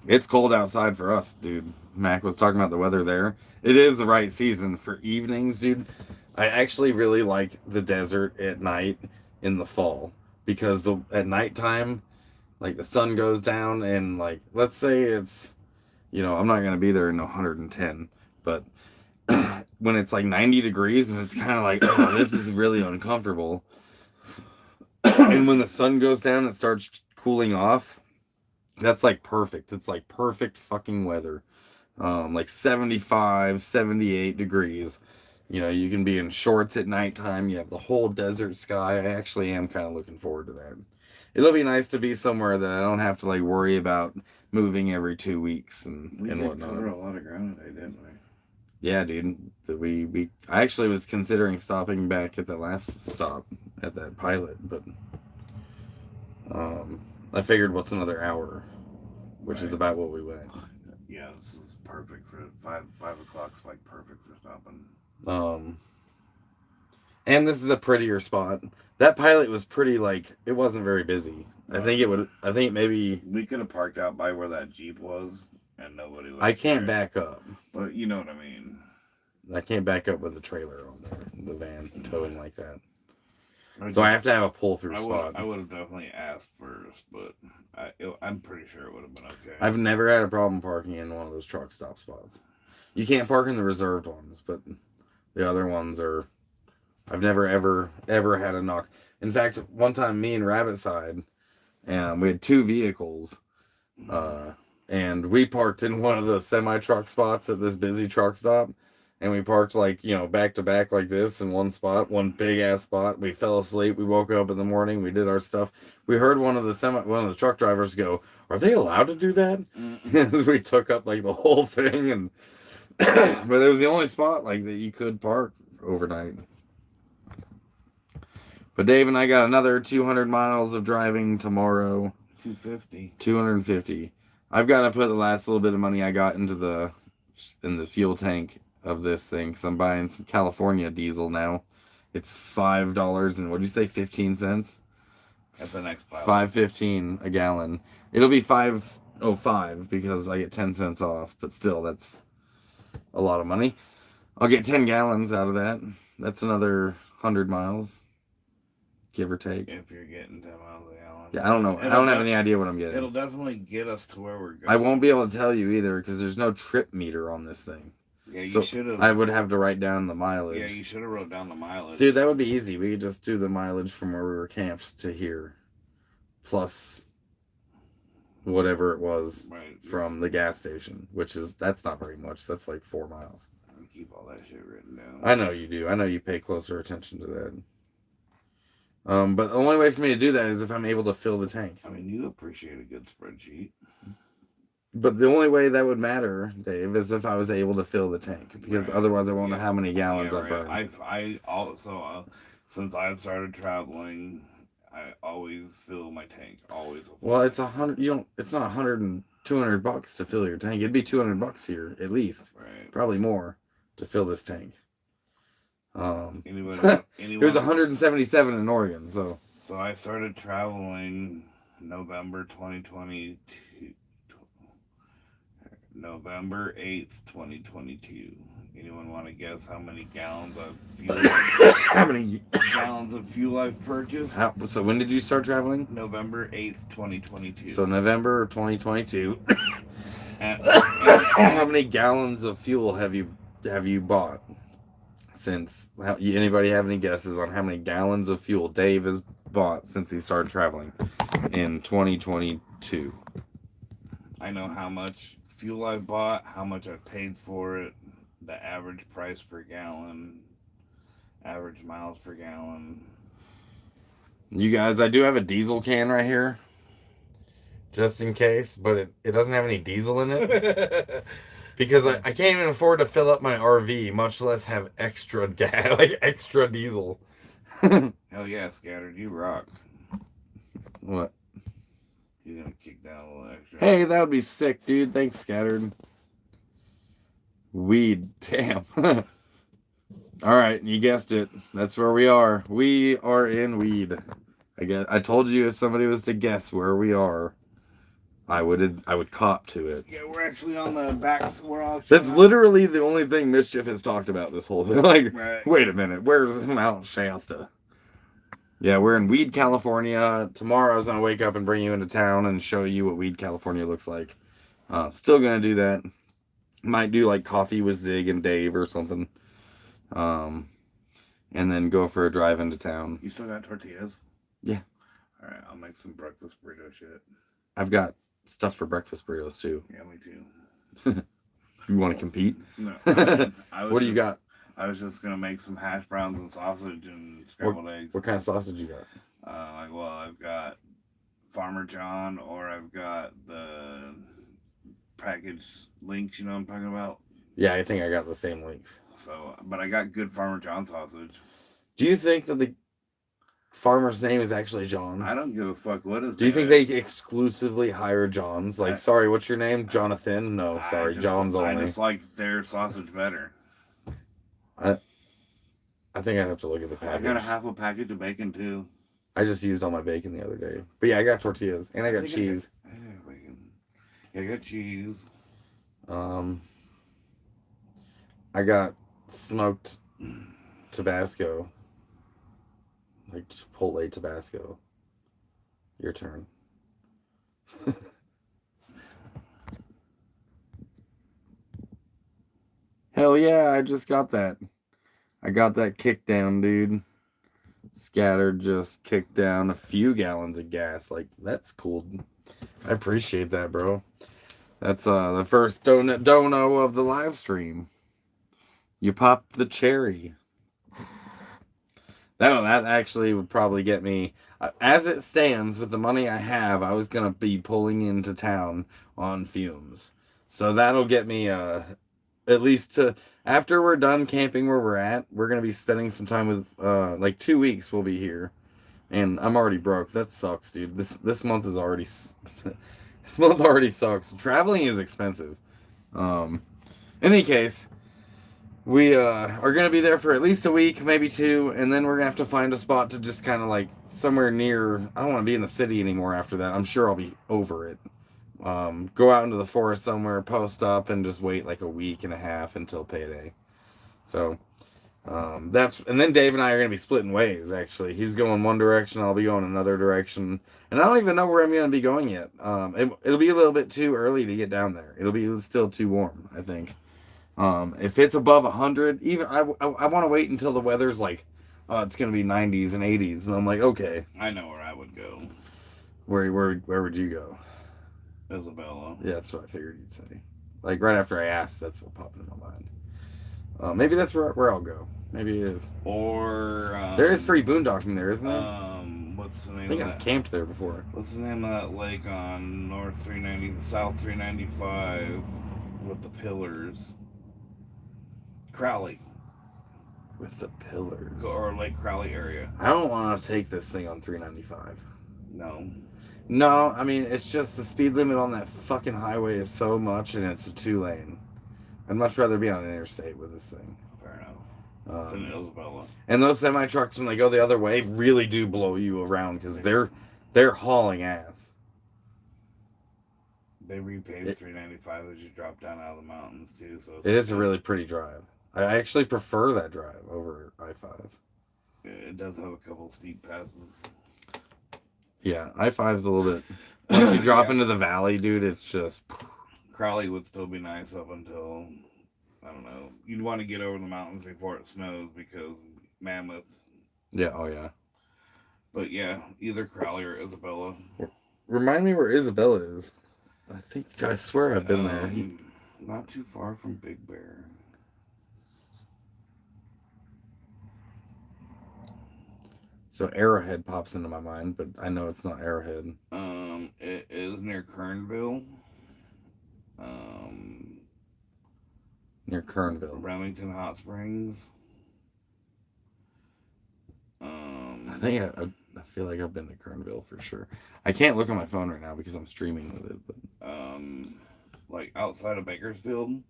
It's cold outside for us, dude. Mac was talking about the weather there. It is the right season for evenings, dude. I actually really like the desert at night in the fall because at nighttime, like the sun goes down and like let's say it's, I'm not gonna be there in 110, but when it's like 90 degrees and it's kind of like, oh, this is really uncomfortable. And when the sun goes down and starts cooling off, that's like perfect. It's like perfect fucking weather. Like 75, 78 degrees. You can be in shorts at nighttime. You have the whole desert sky. I actually am kind of looking forward to that. It'll be nice to be somewhere that I don't have to like worry about moving every 2 weeks and whatnot. We covered a lot of ground today, didn't we? Yeah, dude. I actually was considering stopping back at the last stop at that pilot, but I figured what's another hour, which is about what we went. Yeah, this is perfect for 5 o'clock's like perfect for stopping. And this is a prettier spot. That pilot was pretty, like, it wasn't very busy. I think maybe we could have parked out by where that Jeep was and nobody was I can't back up. But you know what I mean. I can't back up with the trailer on there, the van towing like that. So I have to have a pull-through spot. I would have definitely asked first, but I'm pretty sure it would have been okay. I've never had a problem parking in one of those truck stop spots. You can't park in the reserved ones, but the other ones are... I've never, ever had a knock. In fact, one time me and Rabbit Side, and we had 2 vehicles, and we parked in one of the semi-truck spots at this busy truck stop, and we parked like, back to back like this in one spot, one big ass spot. We fell asleep. We woke up in the morning. We did our stuff. We heard one of the truck drivers go, "Are they allowed to do that?" We took up like the whole thing, and but it was the only spot like that you could park overnight. But Dave and I got another 200 miles of driving tomorrow. 250. I've got to put the last little bit of money I got in the fuel tank of this thing, because I'm buying some California diesel now. It's $5 and what'd you say, 15 cents? At the next pile. $5.15 a gallon. It'll be $5.05 because I get 10 cents off, but still, that's a lot of money. I'll get 10 gallons out of that. That's another 100 miles, give or take. If you're getting 10 miles a gallon. Yeah, I don't know. I don't have any idea what I'm getting. It'll definitely get us to where we're going. I won't be able to tell you either because there's no trip meter on this thing. Yeah, you should have. I would have to write down the mileage. Yeah, you should have wrote down the mileage. Dude, that would be easy. We could just do the mileage from where we were camped to here, plus whatever it was from the gas station, that's not very much. That's like 4 miles. I keep all that shit written down. I know you do. I know you pay closer attention to that. But the only way for me to do that is if I'm able to fill the tank. I mean, you appreciate a good spreadsheet. But the only way that would matter, Dave, is if I was able to fill the tank, because otherwise I won't know how many gallons I burn. I also, since I've started traveling, I always fill my tank. Always. Well, it's It's not $100 and $200 to fill your tank. It'd be $200 here at least, probably more, to fill this tank. It was 177 in Oregon, so. So I started traveling November 2022. November 8th, 2022. Anyone want to guess how many gallons of fuel? How many gallons of fuel I've purchased? So when did you start traveling? November 8th, 2022. So November 2022. How many gallons of fuel have you bought since? Anybody have any guesses on how many gallons of fuel Dave has bought since he started traveling in 2022? I know how much fuel I bought, how much I paid for it, the average price per gallon, average miles per gallon. You guys, I do have a diesel can right here, just in case, but it doesn't have any diesel in it. Because I can't even afford to fill up my RV, much less have extra gas, like extra diesel. Hell yeah, Scattered, you rock. What? You're gonna kick down a little extra. Hey, that would be sick, dude. Thanks, Scattered. Weed. Damn. All right, you guessed it. That's where we are. We are in weed. I told you if somebody was to guess where we are, I would cop to it. Yeah, we're actually on the backs. We're all. That's literally the only thing Mischief has talked about this whole thing. Like, right. Wait a minute, where's Mount Shasta? Yeah, we're in Weed, California. Tomorrow I was gonna wake up and bring you into town and show you what Weed, California looks like. Still gonna do that. Might do like coffee with Zig and Dave or something. And then go for a drive into town. You still got tortillas? Yeah. All right, I'll make some breakfast burrito shit. I've got stuff for breakfast burritos too. Yeah, me too. You want to compete? No. What do you got? I was just gonna make some hash browns and sausage and scrambled eggs. What kind of sausage you got? I've got Farmer John, or I've got the packaged links. You know what I'm talking about? Yeah, I think I got the same links. So, but I got good Farmer John sausage. Do you think that the farmer's name is actually John? I don't give a fuck what is. Do you think they exclusively hire Johns? Like, sorry, what's your name? Jonathan? No, sorry, John's only. I just like their sausage better. I think I'd have to look at the package. I got a half a package of bacon too. I just used all my bacon the other day. But yeah, I got tortillas and I got cheese. I got cheese. I got smoked Tabasco. Like Chipotle Tabasco. Your turn. Hell yeah, I just got that. I got that kick down, dude. Scattered just kicked down a few gallons of gas. Like, that's cool. I appreciate that, bro. That's the first dono of the live stream. You popped the cherry. That actually would probably get me. As it stands, with the money I have, I was going to be pulling into town on fumes. So that'll get me at least to, after we're done camping where we're at, we're going to be spending some time with, like 2 weeks we'll be here. And I'm already broke. That sucks, dude. This month is already, this month already sucks. Traveling is expensive. In any case, we are going to be there for at least a week, maybe 2. And then we're going to have to find a spot to just kind of like somewhere near, I don't want to be in the city anymore after that. I'm sure I'll be over it. Go out into the forest somewhere, post up, and just wait like a week and a half until payday. So, and then Dave and I are going to be splitting ways, actually. He's going one direction, I'll be going another direction. And I don't even know where I'm going to be going yet. It'll be a little bit too early to get down there. It'll be still too warm, I think. If it's above 100, even I want to wait until the weather's like, it's going to be 90s and 80s. And I'm like, okay. I know where I would go. Where would you go? Isabella. Yeah, that's what I figured you'd say. Like right after I asked, that's what popped in my mind. Maybe that's where I'll go. Maybe it is. Or there is free boondocking there, isn't there? What's the name? I think I've camped there before. What's the name of that lake on South 395 with the pillars? Crowley. With the pillars. Or Lake Crowley area. I don't want to take this thing on 395. No, I mean, it's just the speed limit on that fucking highway is so much, and it's a 2-lane. I'd much rather be on an interstate with this thing. Fair enough. Than Isabella. And those semi-trucks, when they go the other way, really do blow you around, because they're hauling ass. They repaved 395 as you drop down out of the mountains, too. So it is a really pretty drive. I actually prefer that drive over I-5. It does have a couple steep passes. Yeah, I-5's a little bit... Once you drop into the valley, dude, it's just... Crowley would still be nice up until, I don't know, you'd want to get over the mountains before it snows because Mammoth. Yeah, oh yeah. But yeah, either Crowley or Isabella. Remind me where Isabella is. I swear I've been there. Not too far from Big Bear. So Arrowhead pops into my mind, but I know it's not Arrowhead. It is near Kernville. Near Kernville. Remington Hot Springs. I feel like I've been to Kernville for sure. I can't look at my phone right now because I'm streaming with it. But like outside of Bakersfield.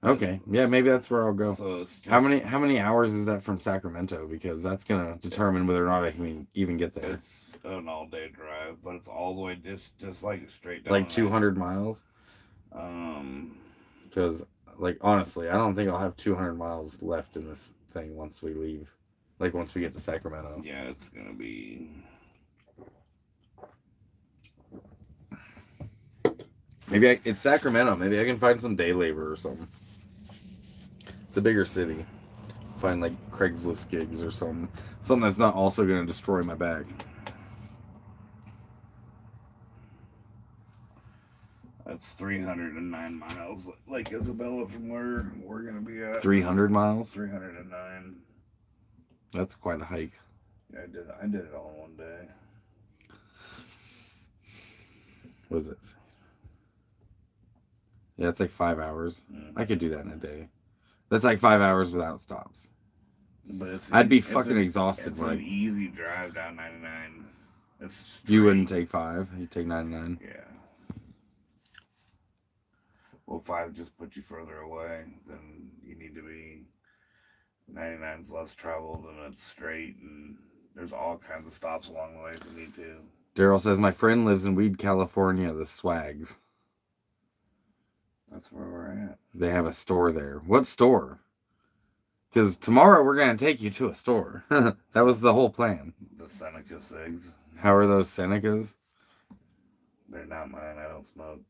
Okay, yeah, maybe that's where I'll go. So it's just, how many hours is that from Sacramento? Because that's gonna determine whether or not I can even get there. It's an all-day drive, but it's all the way just like straight down. Like 200 miles. Because like honestly, I don't think I'll have 200 miles left in this thing once we leave. Like once we get to Sacramento. Yeah, it's gonna be. Maybe it's Sacramento. Maybe I can find some day labor or something. It's a bigger city. Find like Craigslist gigs or something. Something that's not also going to destroy my back. That's 309 miles, Lake Isabella, from where we're gonna be at. 300 miles. 309. That's quite a hike. Yeah, I did it all in one day. What is it? Yeah, it's like 5 hours. Mm. I could do that in a day. That's like 5 hours without stops. But I'd be fucking exhausted. It's an easy drive down 99. It's straight. You wouldn't take 5. You'd take 99. Yeah. Well, 5 just put you further away than you need to be. 99's less traveled and it's straight, and there's all kinds of stops along the way if you need to. Daryl says, my friend lives in Weed, California, the Swags. That's where we're at. They have a store there. What store? Because tomorrow we're going to take you to a store. That was the whole plan. The Seneca Cigs. How are those Senecas? They're not mine. I don't smoke.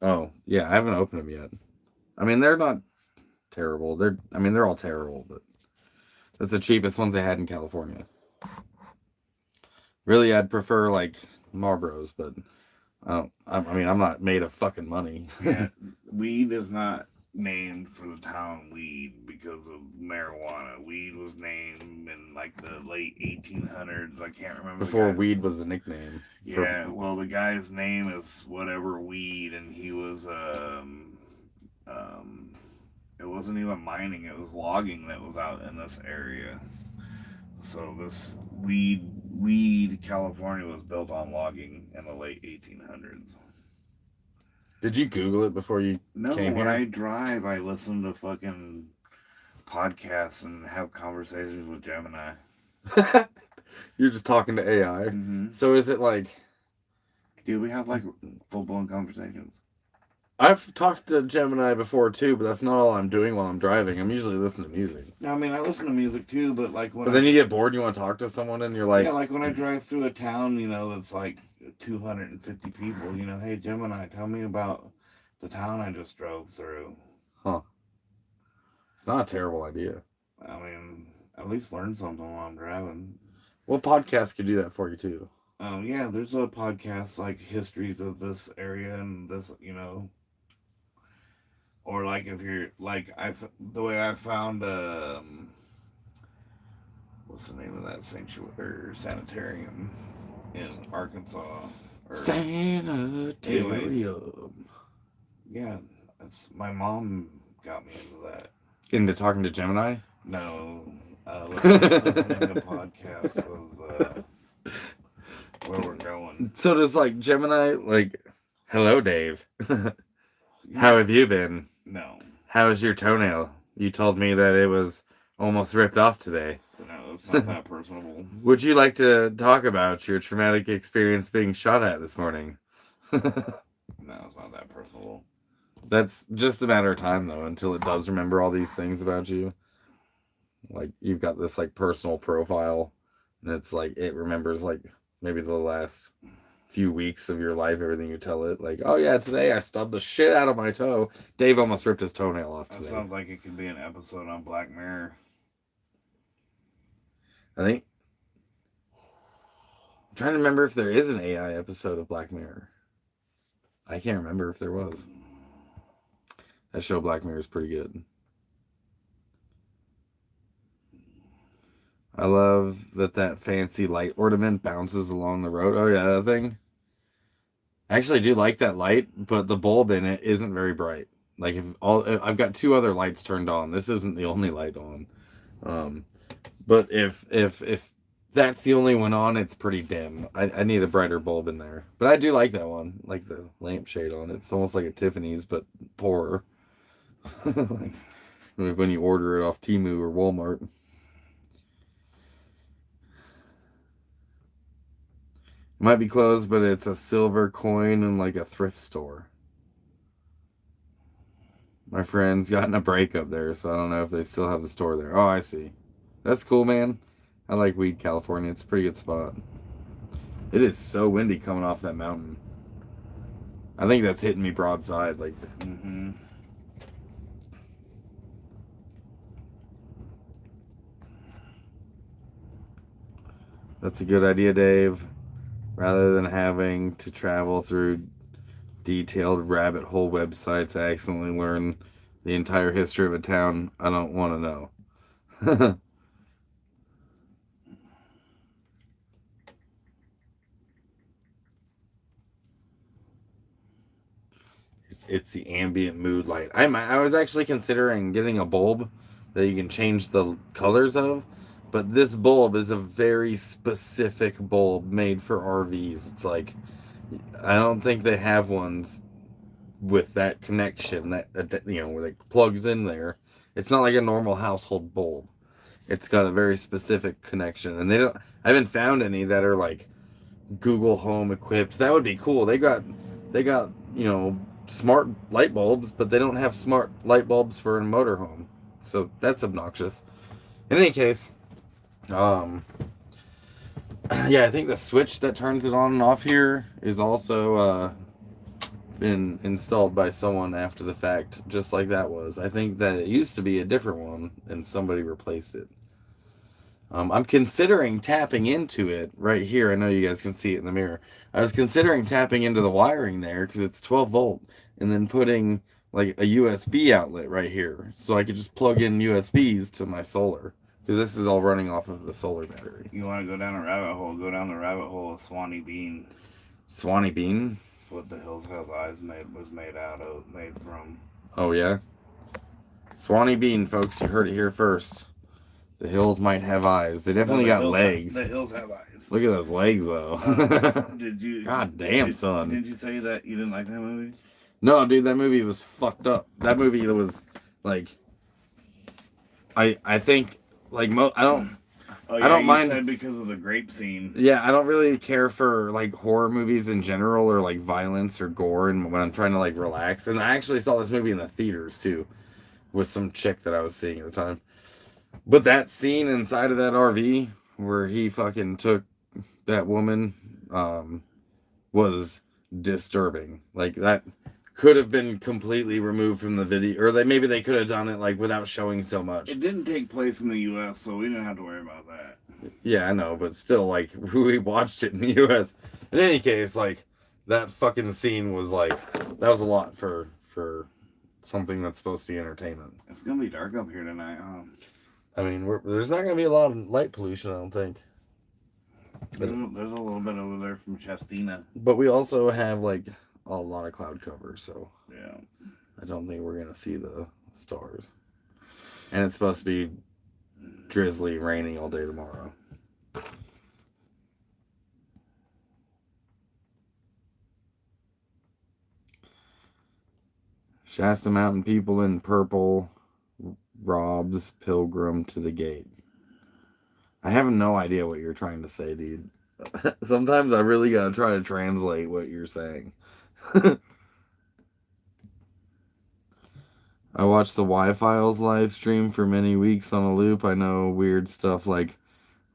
Oh, yeah. I haven't opened them yet. I mean, they're not terrible. They're all terrible, but that's the cheapest ones they had in California. Really, I'd prefer like Marlboros, but I'm not made of fucking money. Yeah, weed is not named for the town Weed because of marijuana. Weed was named in like the late 1800s. I can't remember. Before weed was a nickname. Yeah, well, the guy's name is whatever Weed, and he was it wasn't even mining; it was logging that was out in this area. So this Weed, California was built on logging in the late 1800s. Did you Google it before you came when here? I drive, I listen to fucking podcasts and have conversations with Gemini. You're just talking to AI. Mm-hmm. So is it like... Dude, we have like full-blown conversations. I've talked to Gemini before too, but that's not all I'm doing while I'm driving. I'm usually listening to music. I mean, I listen to music too, but like when... But then you get bored and you want to talk to someone and you're like... Yeah, like when I drive through a town, that's like 250 people, hey, Gemini, tell me about the town I just drove through. Huh. It's not a terrible idea. I mean, at least learn something while I'm driving. Well, podcasts could do that for you too. Yeah, there's a podcast like histories of this area and this, or like if you're like the way I found what's the name of that sanctuary or sanitarium in Arkansas? Sanitarium. Anyway, yeah, my mom got me into that. Into talking to Gemini? No, listening to podcasts of where we're going. So does like Gemini like, hello Dave, how have you been? No. How is your toenail? You told me that it was almost ripped off today. No, it's not that personable. Would you like to talk about your traumatic experience being shot at this morning? No, it's not that personable. That's just a matter of time though, until it does remember all these things about you. Like you've got this like personal profile, and it's like it remembers like maybe the last few weeks of your life, everything you tell it. Like, oh yeah, today I stubbed the shit out of my toe. Dave almost ripped his toenail off today. That sounds like it could be an episode on Black Mirror. I think trying to remember if there is an AI episode of Black Mirror. I can't remember if there was. That show Black Mirror is pretty good. I love that fancy light ornament bounces along the road. Oh yeah, that thing. I actually do like that light, but the bulb in it isn't very bright. Like if I've got 2 other lights turned on. This isn't the only light on. But if that's the only one on, it's pretty dim. I need a brighter bulb in there. But I do like that one, like the lampshade on it. It's almost like a Tiffany's, but poorer. Like when you order it off Temu or Walmart. It might be closed, but it's a silver coin in like a thrift store. My friend's gotten a breakup there, so I don't know if they still have the store there. Oh, I see. That's cool, man. I like Weed, California. It's a pretty good spot. It is so windy coming off that mountain. I think that's hitting me broadside. Like, That's a good idea, Dave. Rather than having to travel through detailed rabbit hole websites, I accidentally learn the entire history of a town I don't want to know. It's the ambient mood light. I was actually considering getting a bulb that you can change the colors of, but this bulb is a very specific bulb made for RVs. It's like I don't think they have ones with that connection that where it plugs in there. It's not like a normal household bulb. It's got a very specific connection, and I haven't found any that are like Google Home equipped. That would be cool. They got smart light bulbs, but they don't have smart light bulbs for a motorhome. So that's obnoxious. In any case, yeah, I think the switch that turns it on and off here is also been installed by someone after the fact, just like that was. I think that it used to be a different one, and somebody replaced it. I'm considering tapping into it right here. I know you guys can see it in the mirror. I was considering tapping into the wiring there because it's 12 volt, and then putting like a USB outlet right here, so I could just plug in USBs to my solar, because this is all running off of the solar battery. You want to go down a rabbit hole? Go down the rabbit hole of Swanee Bean. Swanee Bean? That's what the Hills Have Eyes was made from. Oh yeah, Swanee Bean, folks. You heard it here first. The hills might have eyes. They definitely got legs. The hills have eyes. Look at those legs, though. Did you? God damn, son. Did you say that you didn't like that movie? No, dude, that movie was fucked up. That movie was like, I think like I don't. Oh, yeah, I don't you mind. said because of the grape scene. Yeah, I don't really care for like horror movies in general, or like violence or gore, and when I'm trying to like relax. And I actually saw this movie in the theaters too, with some chick that I was seeing at the time. But that scene inside of that RV where he fucking took that woman was disturbing. Like, that could have been completely removed from the video, or maybe they could have done it like without showing so much. It didn't take place in the U.S., so we didn't have to worry about that. Yeah, I know, but still, like, we watched it in the U.S. In any case, like, that fucking scene was like, that was a lot for something that's supposed to be entertainment. It's gonna be dark up here tonight, huh? I mean, there's not going to be a lot of light pollution, I don't think. There's a little bit over there from Chestina. But we also have, like, a lot of cloud cover, so... Yeah. I don't think we're going to see the stars. And it's supposed to be drizzly, rainy all day tomorrow. Shasta Mountain people in purple... robs pilgrim to the gate. I have no idea what you're trying to say, dude. Sometimes I really gotta try to translate what you're saying. I watched the Y-Files live stream for many weeks on a loop. I know weird stuff like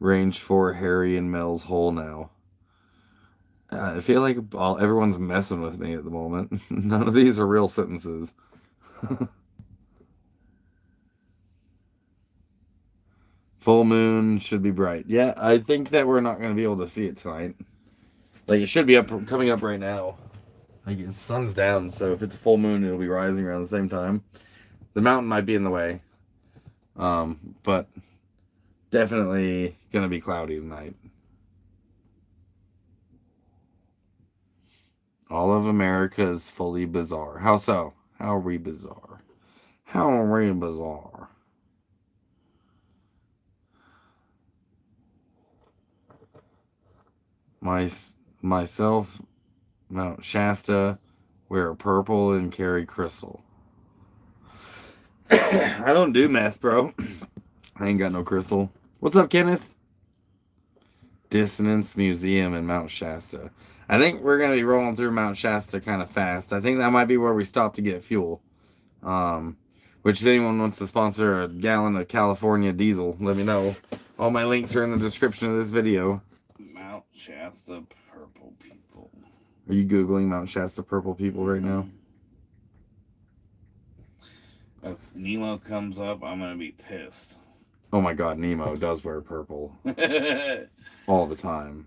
Range 4 Harry and Mel's hole now. I feel like everyone's messing with me at the moment. None of these are real sentences. Full moon should be bright. Yeah, I think that we're not going to be able to see it tonight. Like, it should be coming up right now. Like, the sun's down, so if it's a full moon, it'll be rising around the same time. The mountain might be in the way. But definitely gonna be cloudy tonight. All of America is fully bizarre. How so? How are we bizarre? How are we bizarre? Myself, Mount Shasta, wear purple and carry crystal. I don't do meth, bro. I ain't got no crystal. What's up, Kenneth? Dissonance Museum in Mount Shasta. I think we're gonna be rolling through Mount Shasta kind of fast. I think that might be where we stop to get fuel. Which if anyone wants to sponsor a gallon of California diesel, let me know. All my links are in the description of this video. Mount Shasta purple people. Are you Googling Mount Shasta purple people right now? If Nemo comes up, I'm gonna be pissed. Oh my god, Nemo does wear purple. All the time.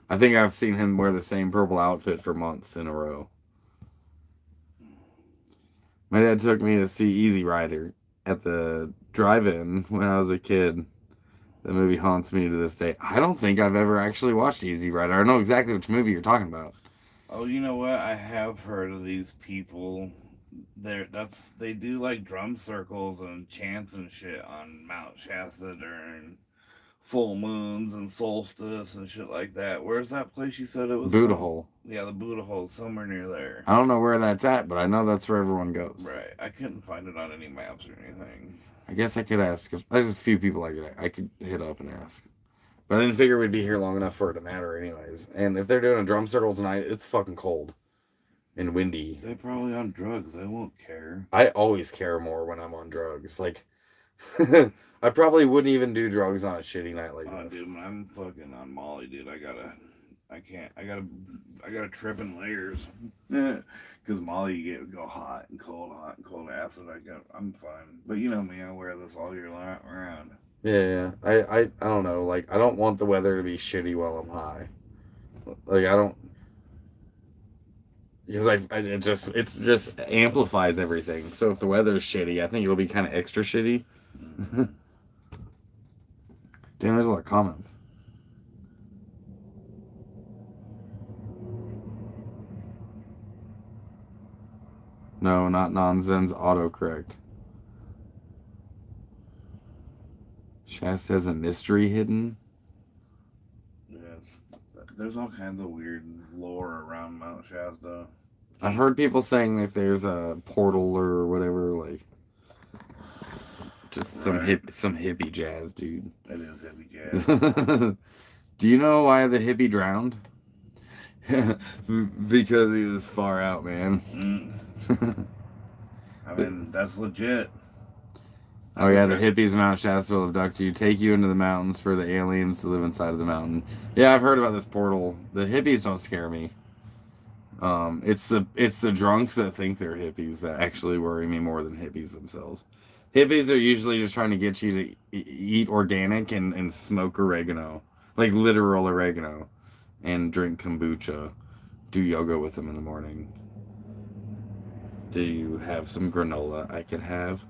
I think I've seen him wear the same purple outfit for months in a row. My dad took me to see Easy Rider at the drive-in when I was a kid. The movie haunts me to this day. I don't think I've ever actually watched Easy Rider. I know exactly which movie you're talking about. Oh, you know what? I have heard of these people. They do like drum circles and chants and shit on Mount Shasta during full moons and solstice and shit like that. Where's that place you said it was? Buddha Hole. Yeah, the Buddha Hole, somewhere near there. I don't know where that's at, but I know that's where everyone goes. Right. I couldn't find it on any maps or anything. I guess I could ask. There's a few people I could hit up and ask. But I didn't figure we'd be here long enough for it to matter anyways. And if they're doing a drum circle tonight, it's fucking cold and windy. They're probably on drugs. They won't care. I always care more when I'm on drugs. Like, I probably wouldn't even do drugs on a shitty night like this. Dude, when I'm fucking on Molly, dude, I gotta trip in layers. Because Molly, you go hot and cold acid. I'm fine. But you know me, I wear this all year round. Yeah. I don't know. Like, I don't want the weather to be shitty while I'm high. Like, I don't. Because it just amplifies everything. So if the weather's shitty, I think it'll be kind of extra shitty. Damn, there's a lot of comments. No, not nonsense. Autocorrect. Shasta has a mystery hidden. Yes. There's all kinds of weird lore around Mount Shasta. I've heard people saying that there's a portal or whatever, like just some hippie jazz, dude. It is hippie jazz. Do you know why the hippie drowned? Because he was far out, man. I mean, that's legit. Oh yeah, the hippies in Mount Shasta will abduct you, take you into the mountains for the aliens to live inside of the mountain. Yeah, I've heard about this portal. The hippies don't scare me. It's the drunks that think they're hippies that actually worry me more than hippies themselves. Hippies are usually just trying to get you to eat organic and smoke oregano, like literal oregano, and drink kombucha. Do yoga with them in the morning. Do you have some granola I could have?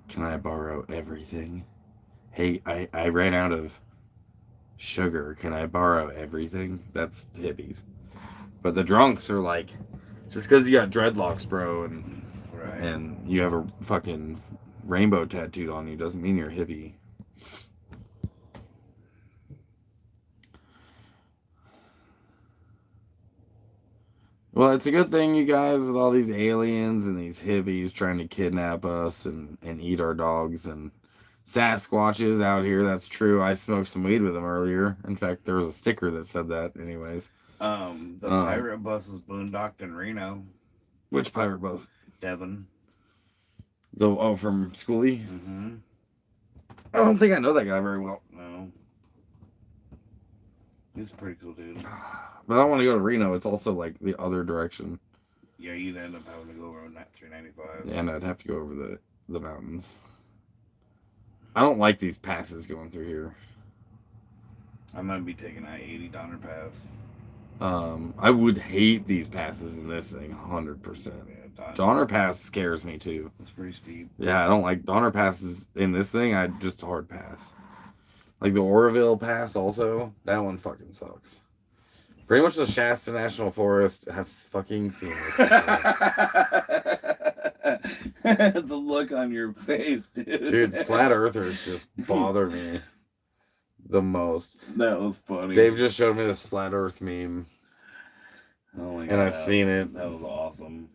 Can I borrow everything? Hey, I ran out of sugar. Can I borrow everything? That's hippies. But the drunks are like, just because you got dreadlocks, bro, and you have a fucking rainbow tattooed on you doesn't mean you're a hippie. Well, it's a good thing, you guys, with all these aliens and these hippies trying to kidnap us and eat our dogs and Sasquatches out here. That's true. I smoked some weed with them earlier. In fact, there was a sticker that said that anyways. The pirate bus is boondocked in Reno. Which pirate bus? Devin. From Schoolie? Mm-hmm. I don't think I know that guy very well. No. He's a pretty cool dude. But I don't want to go to Reno. It's also like the other direction. Yeah, you'd end up having to go over 395. And I'd have to go over the mountains. I don't like these passes going through here. I'm going to be taking that $80 pass. I would hate these passes in this thing 100%. Donner Pass scares me too. It's pretty steep. Yeah, I don't like Donner Passes in this thing. I just hard pass. Like the Oroville Pass also, that one fucking sucks. Pretty much the Shasta National Forest. I've fucking seen this before. The look on your face, dude. Dude, flat earthers just bother me the most. That was funny. Dave just showed me this flat earth meme. Oh my God. And I've seen it. That was awesome.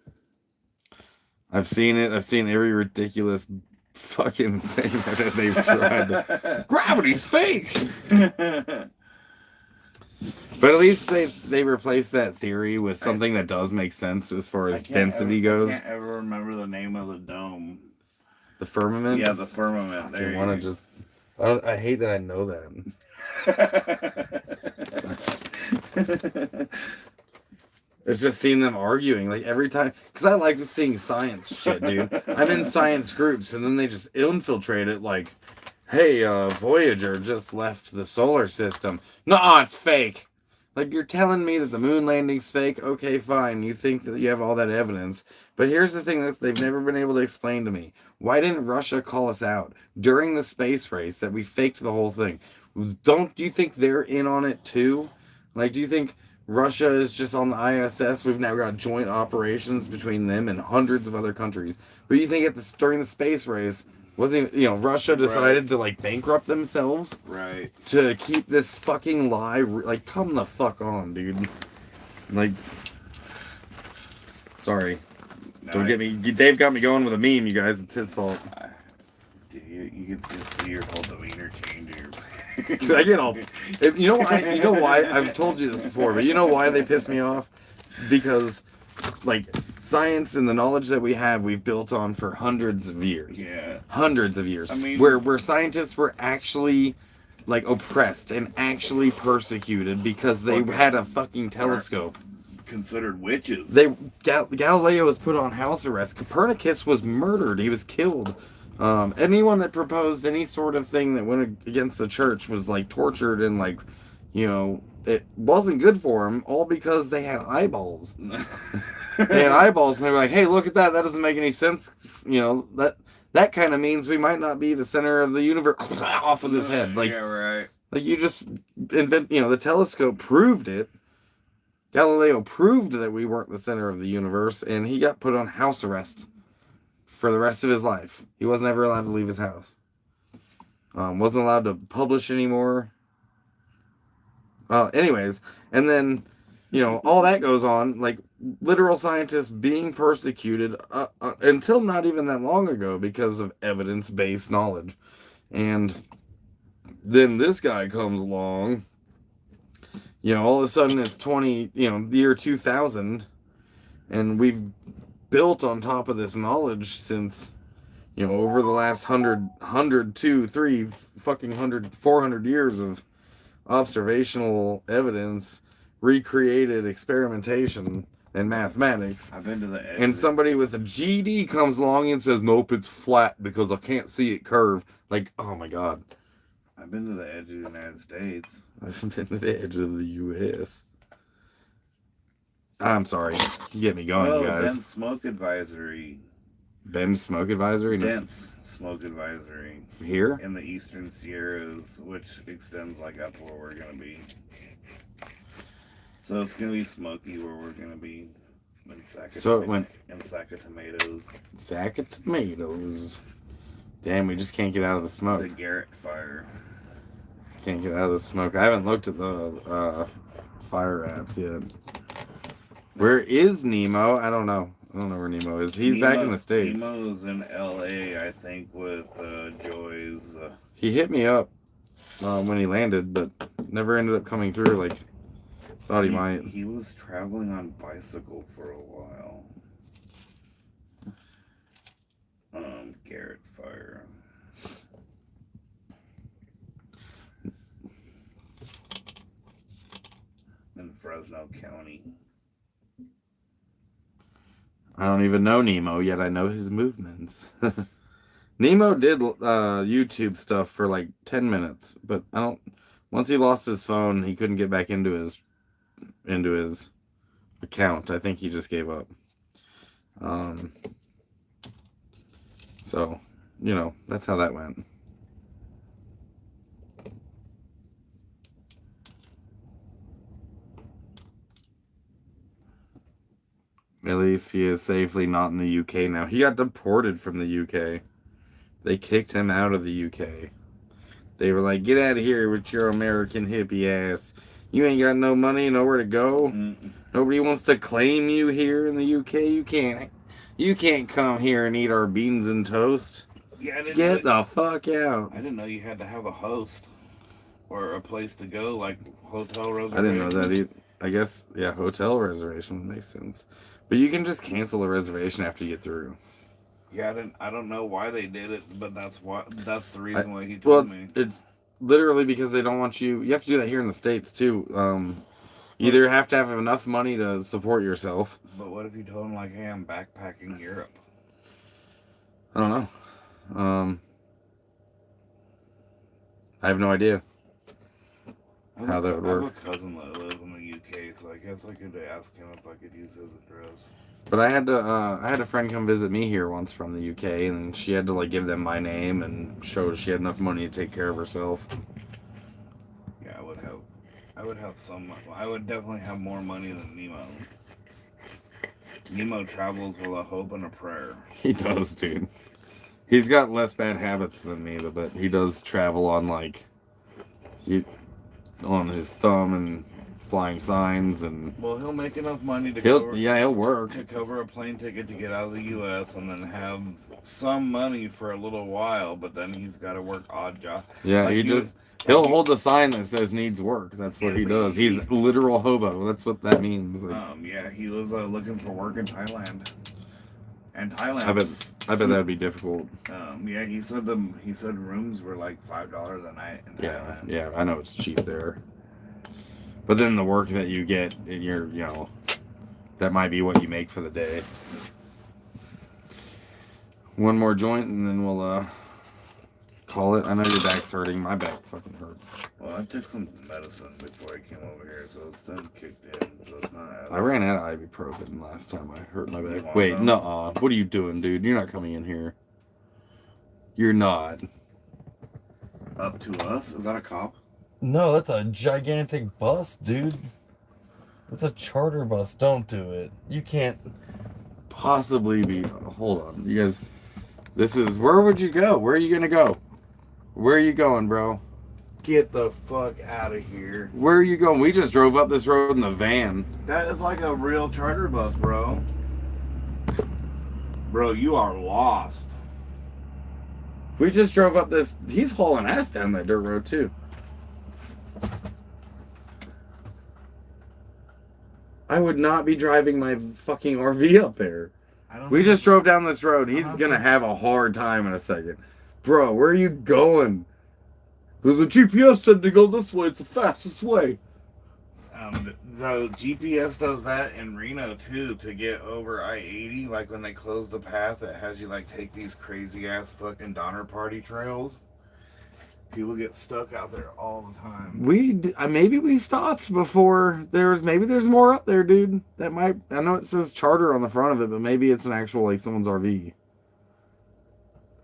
I've seen it. I've seen every ridiculous fucking thing that they've tried. Gravity's fake! But at least they replaced that theory with something that does make sense as far as density goes. I can't ever remember the name of the dome. The firmament? Yeah, the firmament. I want to just... I hate that I know that. It's just seeing them arguing, like, every time. Because I like seeing science shit, dude. I'm in science groups, and then they just infiltrate it, like, hey, Voyager just left the solar system. Nuh-uh, it's fake. Like, you're telling me that the moon landing's fake? Okay, fine. You think that you have all that evidence. But here's the thing that they've never been able to explain to me. Why didn't Russia call us out during the space race that we faked the whole thing? Do you think they're in on it, too? Like, do you think... Russia is just on the ISS. We've now got joint operations between them and hundreds of other countries. But you think during the space race, wasn't Russia decided to like bankrupt themselves, right, to keep this fucking lie? Like, come the fuck on, dude. Like, sorry, don't get me. Dave got me going with a meme, you guys. It's his fault. You can just see your whole demeanor change. I get all. You know why? I've told you this before, but you know why they piss me off? Because, like, science and the knowledge that we have, we've built on for hundreds of years. Yeah. Hundreds of years. I mean, where scientists were actually, like, oppressed and actually persecuted because they had a fucking telescope. Considered witches. Galileo was put on house arrest. Copernicus was murdered. He was killed. Anyone that proposed any sort of thing that went against the church was like tortured and like, it wasn't good for them, all because they had eyeballs. They had eyeballs and they were like, hey, look at that. That doesn't make any sense. That kind of means we might not be the center of the universe. Off of his head. Like, yeah, right. Like, you just the telescope proved it. Galileo proved that we weren't the center of the universe, and he got put on house arrest for the rest of his life. He wasn't ever allowed to leave his house. Wasn't allowed to publish anymore. Anyways, and then, all that goes on, like, literal scientists being persecuted until not even that long ago because of evidence-based knowledge. And then this guy comes along, all of a sudden it's the year 2000, and we've built on top of this knowledge since, over the last 400 years of observational evidence, recreated experimentation, and mathematics. I've been to the edge. And somebody with a GED comes along and says, nope, it's flat because I can't see it curve. Like, oh my God. I've been to the edge of the United States. I've been to the edge of the U.S. I'm sorry. Get me going, you guys. Dense smoke advisory. Ben's smoke advisory? Dense smoke advisory. Here? In the eastern Sierras, which extends like up to where we're going to be. So it's going to be smoky where we're going to be. In sack of tomatoes. Sack of tomatoes. Damn, we just can't get out of the smoke. The Garrett fire. Can't get out of the smoke. I haven't looked at the fire apps yet. Where is Nemo? I don't know. I don't know where Nemo is. He's back in the States. Nemo's in L.A., I think, with Joy's. He hit me up when he landed, but never ended up coming through. Like, thought he might. He was traveling on bicycle for a while. Garrett fire. In Fresno County. I don't even know Nemo, yet I know his movements. Nemo did YouTube stuff for like 10 minutes, but once he lost his phone, he couldn't get back into into his account. I think he just gave up. So, you know, that's how that went. At least he is safely not in the UK now. He got deported from the UK. They kicked him out of the UK. They were like, get out of here with your American hippie ass. You ain't got no money, nowhere to go. Nobody wants to claim you here in the UK. You can't come here and eat our beans and toast. Yeah, Get the fuck out. I didn't know you had to have a host or a place to go, like hotel reservation. I didn't know that either. I guess, yeah, hotel reservation makes sense. But you can just cancel a reservation after you get through. Yeah, I don't know why they did it, but that's the reason why he told me. It's literally because they don't want you. You have to do that here in the States too. You either have to have enough money to support yourself. But what if you told him like, hey, I'm backpacking Europe? I don't know. I have no idea how that would work. I have a cousin that lives in the UK, so I guess I could ask him if I could use his address. But I had a friend come visit me here once from the UK, and she had to like give them my name and show she had enough money to take care of herself. Yeah, I would have some. I would definitely have more money than Nemo. Nemo travels with a hope and a prayer. He does, dude. He's got less bad habits than me, but he does travel on on his thumb and flying signs and. Well, he'll make enough money to he'll work to cover a plane ticket to get out of the U.S. and then have some money for a little while, but then he's got to work odd jobs. Yeah, like he'll hold a sign that says needs work. That's what he does. He's a literal hobo. That's what that means. Yeah, he was looking for work in Thailand. And Thailand. I bet that'd be difficult. Yeah, he said rooms were like $5 a night in Thailand. Yeah, I know it's cheap there. But then the work that you get, that might be what you make for the day. One more joint and then we'll call it. I know your back's hurting. My back fucking hurts. Well, I took some medicine before I came over here, so it's done kicked in. So it's not I ran out of ibuprofen last time I hurt my back. Want Wait, some? nuh-uh. What are you doing, dude? You're not coming in here. You're not. Up to us? Is that a cop? No, that's a gigantic bus, dude. That's a charter bus. Don't do it. You can't possibly be. Hold on. You guys. This is. Where would you go? Where are you going to go? Where are you going, bro? Get the fuck out of here. Where are you going? We just drove up this road in the van. That is like a real charter bus, bro. Bro, you are lost. We just drove up this. He's hauling ass down that dirt road, too. I would not be driving my fucking RV up there. We just drove down this road. He's going to have a hard time in a second. Bro, where are you going? Because the GPS said to go this way. It's the fastest way. So GPS does that in Reno, too, to get over I-80. Like, when they close the path, it has you, like, take these crazy-ass fucking Donner Party trails. People get stuck out there all the time. Maybe we stopped before maybe there's more up there, dude. I know it says charter on the front of it, but maybe it's an actual, like, someone's RV.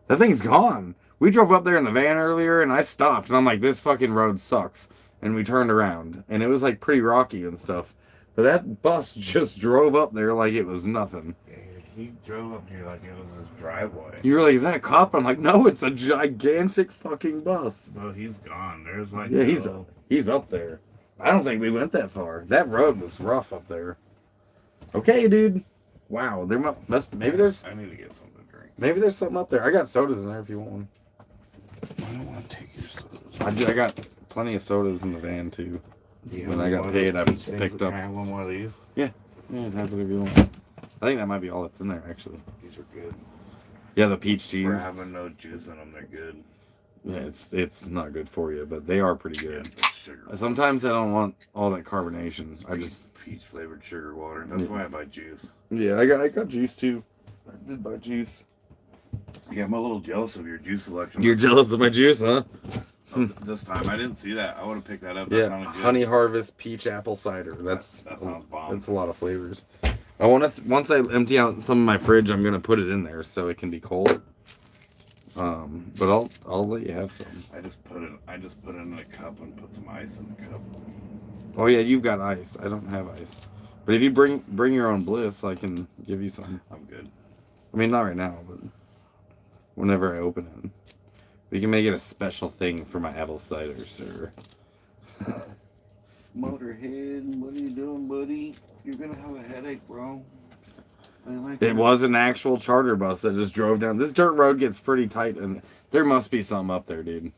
That thing's gone. We drove up there in the van earlier, and I stopped, and I'm like, this fucking road sucks. And we turned around, and it was, like, pretty rocky and stuff. But that bus just drove up there like it was nothing. Yeah, he drove up here like it was his driveway. You were like, is that a cop? I'm like, no, it's a gigantic fucking bus. Well, he's gone. There's like he's up there. I don't think we went that far. That road was rough up there. Okay, dude. Wow, maybe there's. I need to get something to drink. Maybe there's something up there. I got sodas in there if you want one. I don't want to take your sodas. I got plenty of sodas in the van too. When I got paid, I picked up. Can I have one more of these? Yeah, have whatever you want. I think that might be all that's in there, actually. These are good. Yeah, the peach teas. For having no juice in them, they're good. Yeah, it's not good for you, but they are pretty good. Yeah, sugar. Sometimes I don't want all that carbonation. I just peach flavored sugar water. That's why I buy juice. Yeah, I got juice too. I did buy juice. Yeah, I'm a little jealous of your juice selection. You're jealous of my juice, huh? this time. I didn't see that. I would have picked that up. That Yeah, sounded good. Honey Harvest Peach Apple Cider. That sounds bomb. That's a lot of flavors. I want to once I empty out some of my fridge, I'm gonna put it in there so it can be cold. But I'll let you have some. I just put it in a cup and put some ice in the cup. Oh yeah, you've got ice. I don't have ice. But if you bring your own bliss, I can give you some. I'm good. I mean, not right now, but whenever I open it, we can make it a special thing for my apple cider, sir. Motorhead, what are you doing, buddy? You're gonna have a headache, bro. It was an actual charter bus that just drove down. This dirt road gets pretty tight, and there must be something up there, dude.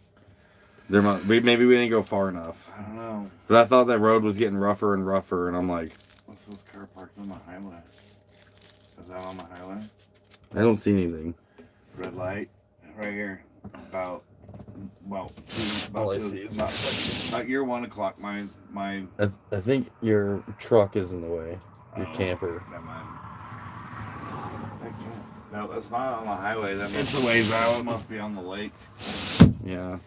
Maybe we didn't go far enough. I don't know. But I thought that road was getting rougher and rougher, and I'm like, what's this car parked on the highway? Is that on the highway? I don't see anything. Red light, right here. About All I see is about your 1 o'clock. My. I think your truck is in the way. Your camper. Never mind. No, that's not on the highway. It's a ways out. It must be on the lake. Yeah.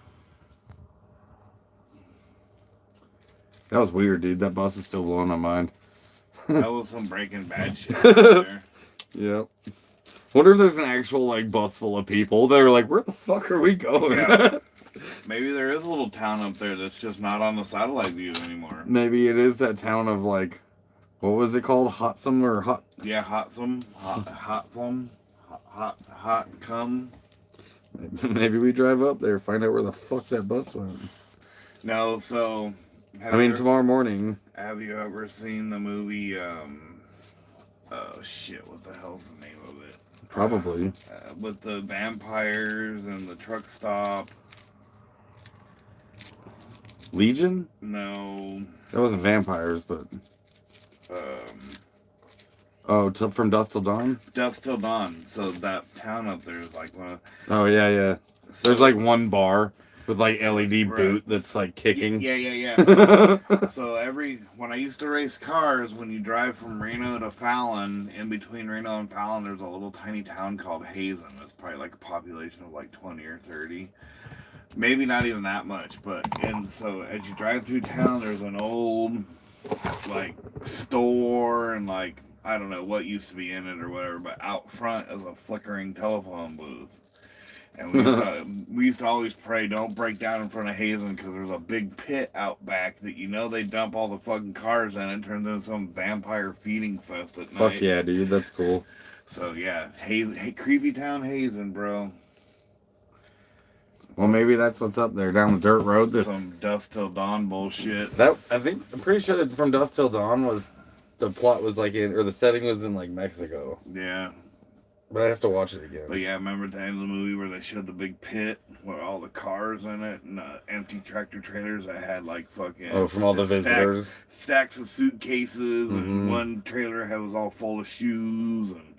That was weird, dude. That bus is still blowing my mind. That was some Breaking Bad shit right there. Yep. Wonder if there's an actual like bus full of people that are like, where the fuck are we going? Yeah. Maybe there is a little town up there that's just not on the satellite view anymore. Maybe it is that town of like, what was it called? Hotsome or Hot? Yeah, Hotsome. Hot cum. Maybe we drive up there, find out where the fuck that bus went. No, so. Tomorrow morning. Have you ever seen the movie, oh shit, what the hell's the name of it? Probably. With the vampires and the truck stop. Legion? No. That wasn't vampires, but... From Dusk Till Dawn? Dusk Till Dawn. So that town up there is like one of... Oh, yeah. So, there's like one bar with like LED boot that's like kicking. Yeah. So when I used to race cars, when you drive from Reno to Fallon, in between Reno and Fallon, there's a little tiny town called Hazen. It's probably like a population of like 20 or 30. Maybe not even that much, and so as you drive through town, there's an old like store and like I don't know what used to be in it or whatever, but out front is a flickering telephone booth. And we used to always pray, don't break down in front of Hazen, because there's a big pit out back that they dump all the fucking cars in. It turns into some vampire feeding fest at night. Fuck yeah, dude, that's cool. So yeah, creepy town Hazen, bro. Well, maybe that's what's up there down the dirt road. Some Dusk Till Dawn bullshit. I'm pretty sure that from Dusk Till Dawn the plot was like the setting was in like Mexico. Yeah. But I'd have to watch it again. But yeah, remember at the end of the movie where they showed the big pit with all the cars in it and empty tractor trailers that had like fucking... Oh, from all the visitors? Stacks of suitcases, and one trailer was all full of shoes, and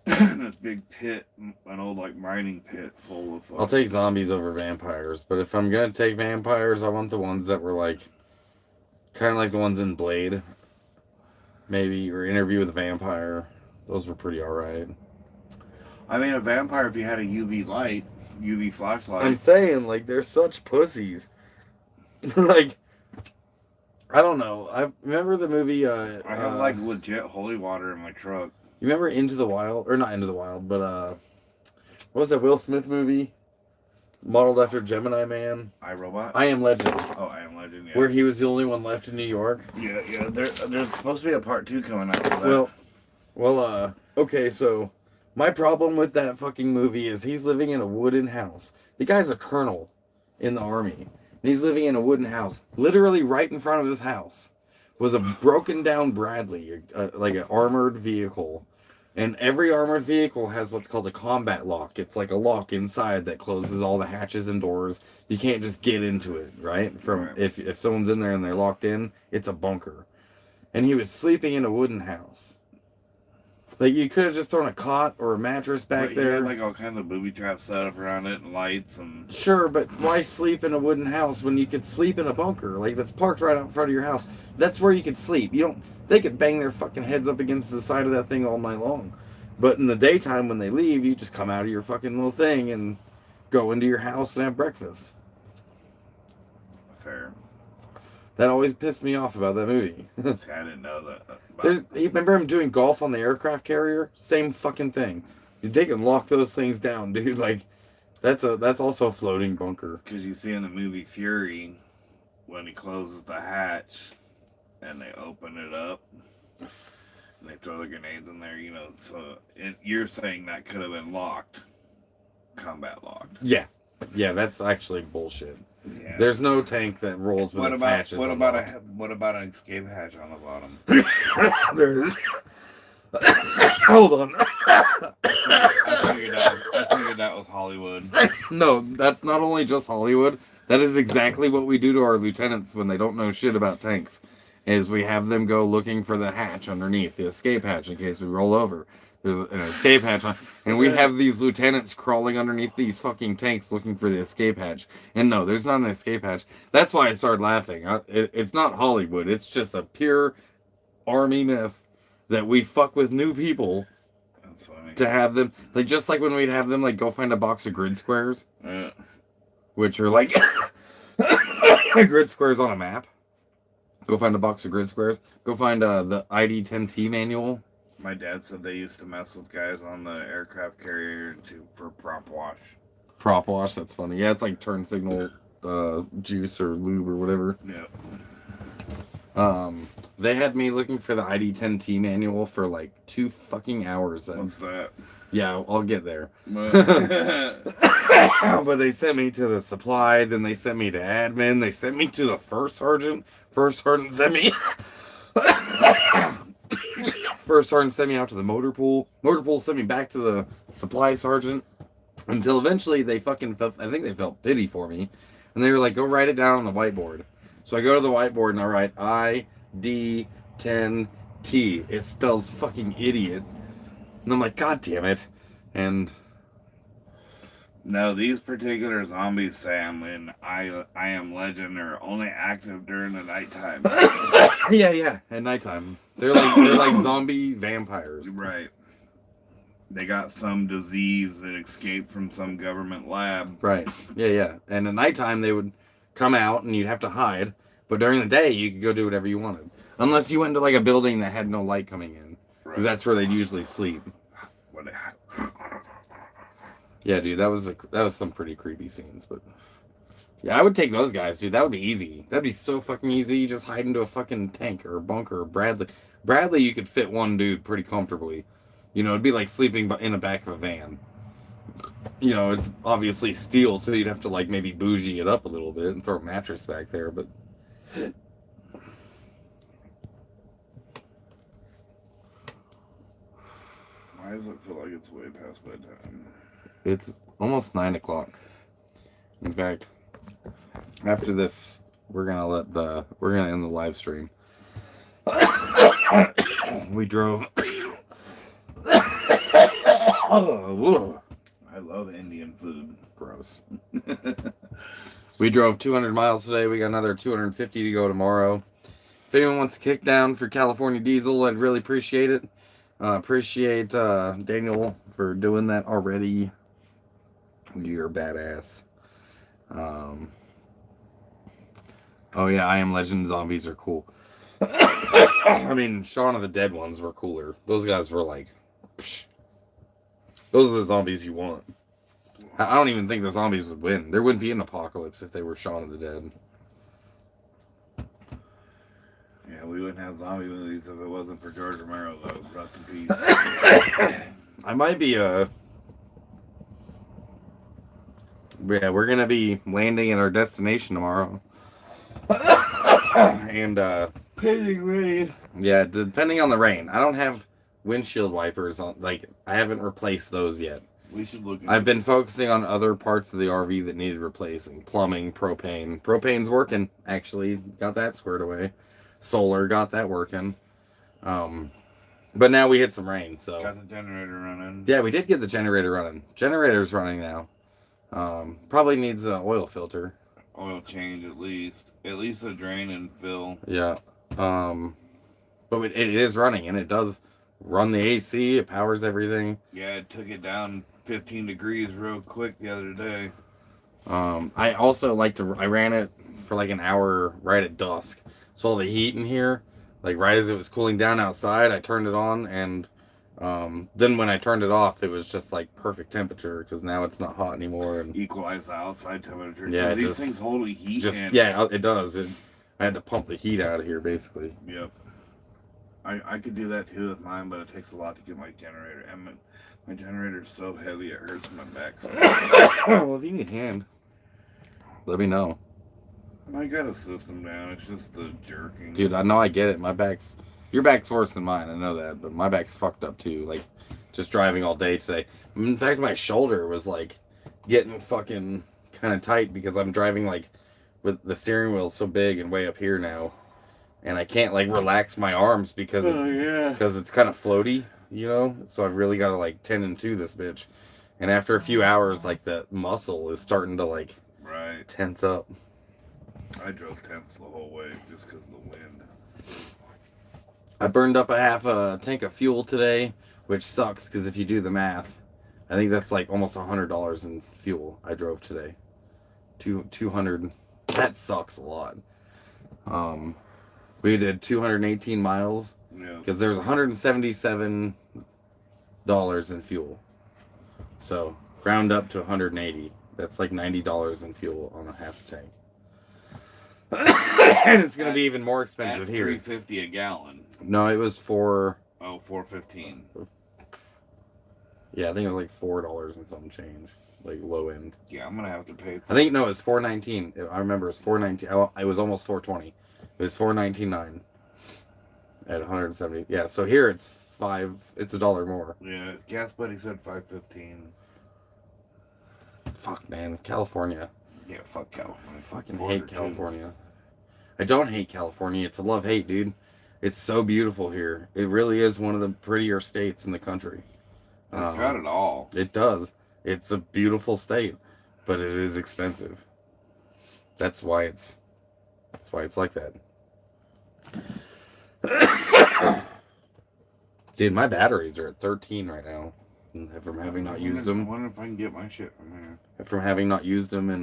this big pit, an old like mining pit full of... I'll take zombies over vampires, but if I'm going to take vampires, I want the ones that were like... kind of like the ones in Blade. Maybe, or Interview with a Vampire. Those were pretty alright. I mean, a vampire, if you had a UV flashlight. I'm saying, like, they're such pussies. Like, I don't know. I remember the movie, I have, like, legit holy water in my truck. You remember Into the Wild? Or not Into the Wild, but, what was that Will Smith movie? Modeled after Gemini Man? iRobot? I Am Legend. Oh, I Am Legend, yeah. Where he was the only one left in New York. Yeah. There's supposed to be a part 2 coming out of that. Well, okay, so my problem with that fucking movie is he's living in a wooden house. The guy's a colonel in the army. And he's living in a wooden house. Literally right in front of his house was a broken down Bradley, like an armored vehicle. And every armored vehicle has what's called a combat lock. It's like a lock inside that closes all the hatches and doors. You can't just get into it, right? If someone's in there and they're locked in, it's a bunker. And he was sleeping in a wooden house. Like, you could have just thrown a cot or a mattress back there. He had, like, all kinds of booby traps set up around it and lights and... Sure, but why sleep in a wooden house when you could sleep in a bunker? Like, that's parked right out in front of your house. That's where you could sleep. They could bang their fucking heads up against the side of that thing all night long. But in the daytime when they leave, you just come out of your fucking little thing and go into your house and have breakfast. Fair. That always pissed me off about that movie. See, I didn't know that. You remember him doing golf on the aircraft carrier? Same fucking thing. You take and lock those things down, dude. Like, that's also a floating bunker. Because you see in the movie Fury, when he closes the hatch and they open it up and they throw the grenades in there, you know. So you're saying that could have been locked, combat locked. Yeah, that's actually bullshit. Yeah. There's no tank that rolls with its hatches. What about an escape hatch on the bottom? There's. Hold on. I figured that was Hollywood. No, that's not only just Hollywood. That is exactly what we do to our lieutenants when they don't know shit about tanks. Is we have them go looking for the hatch underneath, the escape hatch, in case we roll over. There's an escape hatch, and we have these lieutenants crawling underneath these fucking tanks looking for the escape hatch. And no, there's not an escape hatch. That's why I started laughing. It's not Hollywood. It's just a pure Army myth that we fuck with new people. That's funny. To have them, like, just like when we'd have them, like, go find a box of grid squares. Yeah. Which are like grid squares on a map. Go find a box of grid squares. Go find the ID-10T manual. My dad said they used to mess with guys on the aircraft carrier for prop wash. Prop wash, that's funny. Yeah, it's like turn signal juice or lube or whatever. Yeah. They had me looking for the ID-10T manual for like 2 fucking hours. What's that? Yeah, I'll get there. But they sent me to the supply, then they sent me to admin, they sent me to the first sergeant. First sergeant sent me First sergeant sent me out to the motor pool. Motor pool sent me back to the supply sergeant. Until eventually they fucking felt, I think they felt pity for me. And they were like, go write it down on the whiteboard. So I go to the whiteboard and I write ID-10T. It spells fucking idiot. And I'm like, God damn it. And no, these particular zombies, Sam, in I Am Legend are only active during the nighttime. yeah, at nighttime. They're like zombie vampires. Right. They got some disease that escaped from some government lab. Right. Yeah. And at nighttime they would come out and you'd have to hide. But during the day you could go do whatever you wanted. Unless you went into like a building that had no light coming in. Because that's where they'd usually sleep. Yeah, dude, that was some pretty creepy scenes, but yeah, I would take those guys, dude. That would be easy. That'd be so fucking easy. You just hide into a fucking tank or a bunker or Bradley. Bradley, you could fit one dude pretty comfortably. You know, it'd be like sleeping in the back of a van. You know, it's obviously steel, so you'd have to like maybe bougie it up a little bit and throw a mattress back there, but why does it feel like it's way past bedtime? it's almost 9 o'clock. In fact, after this, we're gonna end the live stream. We drove. I love Indian food. Gross. We drove 200 miles today. We got another 250 to go tomorrow. If anyone wants to kick down for California Diesel, I'd really appreciate it. Appreciate Daniel for doing that already. You're a badass. Oh yeah, I Am Legend zombies are cool. I mean, Shaun of the Dead ones were cooler. Those guys were like, psh. Those are the zombies you want. I don't even think the zombies would win. There wouldn't be an apocalypse if they were Shaun of the Dead. Yeah, we wouldn't have zombie movies if it wasn't for George Romero, though. Rest in peace. I might be yeah, we're gonna be landing at our destination tomorrow. And Pitting rain. yeah, depending on the rain. I don't have windshield wipers on, like, I haven't replaced those yet. We should look at I've been focusing on other parts of the RV that needed replacing. Plumbing, propane. Propane's working, actually. Got that squared away. Solar, got that working. But now we hit some rain, so. Got the generator running. Yeah, we did get the generator running. Generator's running now. Probably needs an oil filter. Oil change at least. At least a drain and fill. Yeah. But it is running, and it does run the AC. It powers everything. Yeah, it took it down 15 degrees real quick the other day. I also I ran it for like an hour right at dusk. So all the heat in here, like right as it was cooling down outside, I turned it on, and then when I turned it off, it was just like perfect temperature because now it's not hot anymore. And Equalize the outside temperature. yeah, These things hold heat. Yeah, it does. I had to pump the heat out of here basically. Yep. I could do that too with mine, but it takes a lot to get my generator. And my generator's so heavy it hurts my back. Well, if you need a hand, let me know. I got a system down. It's just the jerking. Dude, I know I get it. Your back's worse than mine. I know that, but my back's fucked up too. Like, just driving all day today. In fact, my shoulder was like getting fucking kind of tight because I'm driving like with the steering wheel so big and way up here now, and I can't like relax my arms because it's kind of floaty, you know. So I've really got to like 10 and 2 this bitch, and after a few hours, like the muscle is starting to like tense up. I drove tense the whole way just because of the wind. I burned up a half a tank of fuel today, which sucks because if you do the math, I think that's like almost $100 in fuel I drove today. 200. That sucks a lot. We did 218 miles because there's $177 in fuel. So round up to 180. That's like $90 in fuel on a half a tank. And it's going to be even more expensive here. $3.50 a gallon. No, it was $4.15. Yeah, I think it was like $4 and some change, like low end. Yeah, I'm gonna have to pay. I think no, it was $4.19. I remember it was $4.19. It was almost $4.20. It was $4.99 at 170. Yeah, so here it's $5. It's $1 more. Yeah, Gas Buddy said $5.15. Fuck, man, California. Yeah, fuck California. I fucking hate California. I don't hate California. It's a love-hate, dude. It's so beautiful here. It really is one of the prettier states in the country. It's got it all. It does. It's a beautiful state, but it is expensive. That's why it's like that. Dude, my batteries are at 13 right now. From having not used them. I wonder if I can get my shit from there. From having not used them in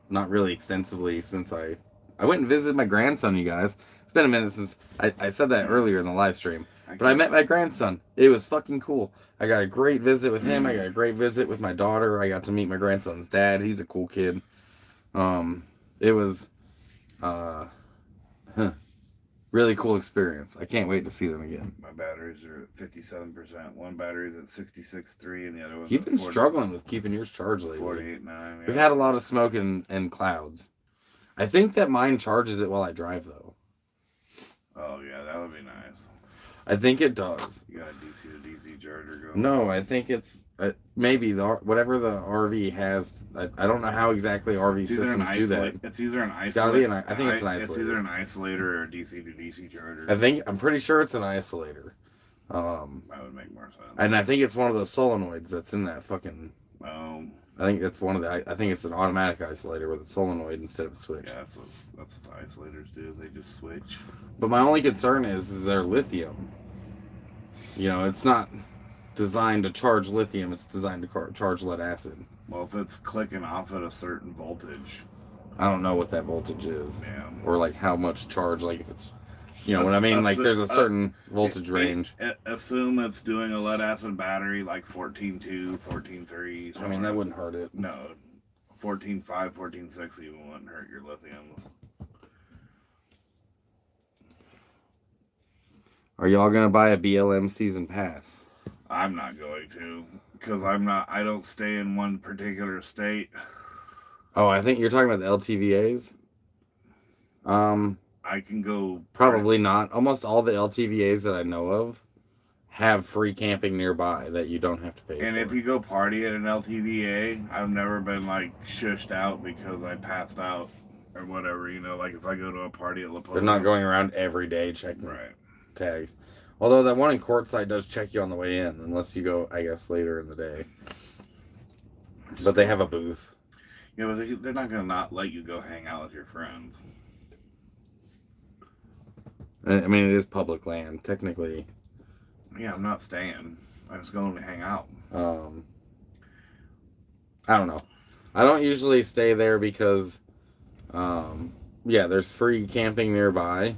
not really extensively since I went and visited my grandson, you guys. It's been a minute since I said that earlier in the live stream. But I met my grandson. It was fucking cool. I got a great visit with him. I got a great visit with my daughter. I got to meet my grandson's dad. He's a cool kid. It was really cool experience. I can't wait to see them again. My batteries are at 57%. One battery's at 66.3 and the other one's You've been struggling with keeping yours charged lately. 48.9. Yeah. We've had a lot of smoke and clouds. I think that mine charges it while I drive, though. Oh, yeah, that would be nice. I think it does. You got a DC to DC charger going? No, I think it's maybe whatever the RV has. I don't know how exactly RV systems do that. It's either an isolator. It's gotta be I think it's an isolator. It's either an isolator or a DC to DC charger. I'm pretty sure it's an isolator. That would make more sense. And I think it's one of those solenoids that's in that fucking. I think it's one of the. I think it's an automatic isolator with a solenoid instead of a switch. Yeah, that's what isolators do. They just switch. But my only concern is their lithium. You know, it's not designed to charge lithium. It's designed to charge lead acid. Well, if it's clicking off at a certain voltage. I don't know what that voltage is. Yeah. Or like how much charge. Like if it's. You know what I mean? Like there's a certain voltage range. Assume it's doing a lead acid battery like 14.2, 14.3. I mean, that wouldn't hurt it. No. 14.5, 14.6 even wouldn't hurt your lithium. Are y'all going to buy a BLM season pass? I'm not going to. Because I don't stay in one particular state. Oh, I think you're talking about the LTVAs? I can go... Probably not. Almost all the LTVAs that I know of have free camping nearby that you don't have to pay for. And if you go party at an LTVA, I've never been, like, shushed out because I passed out or whatever, you know? Like, if I go to a party at La Posa... They're not going around every day checking tags. Although that one in Courtside does check you on the way in, unless you go, I guess, later in the day. But they have a booth. Yeah, but they're not going to not let you go hang out with your friends. I mean, it is public land, technically. Yeah, I'm not staying. I was going to hang out. I don't know. I don't usually stay there because, there's free camping nearby.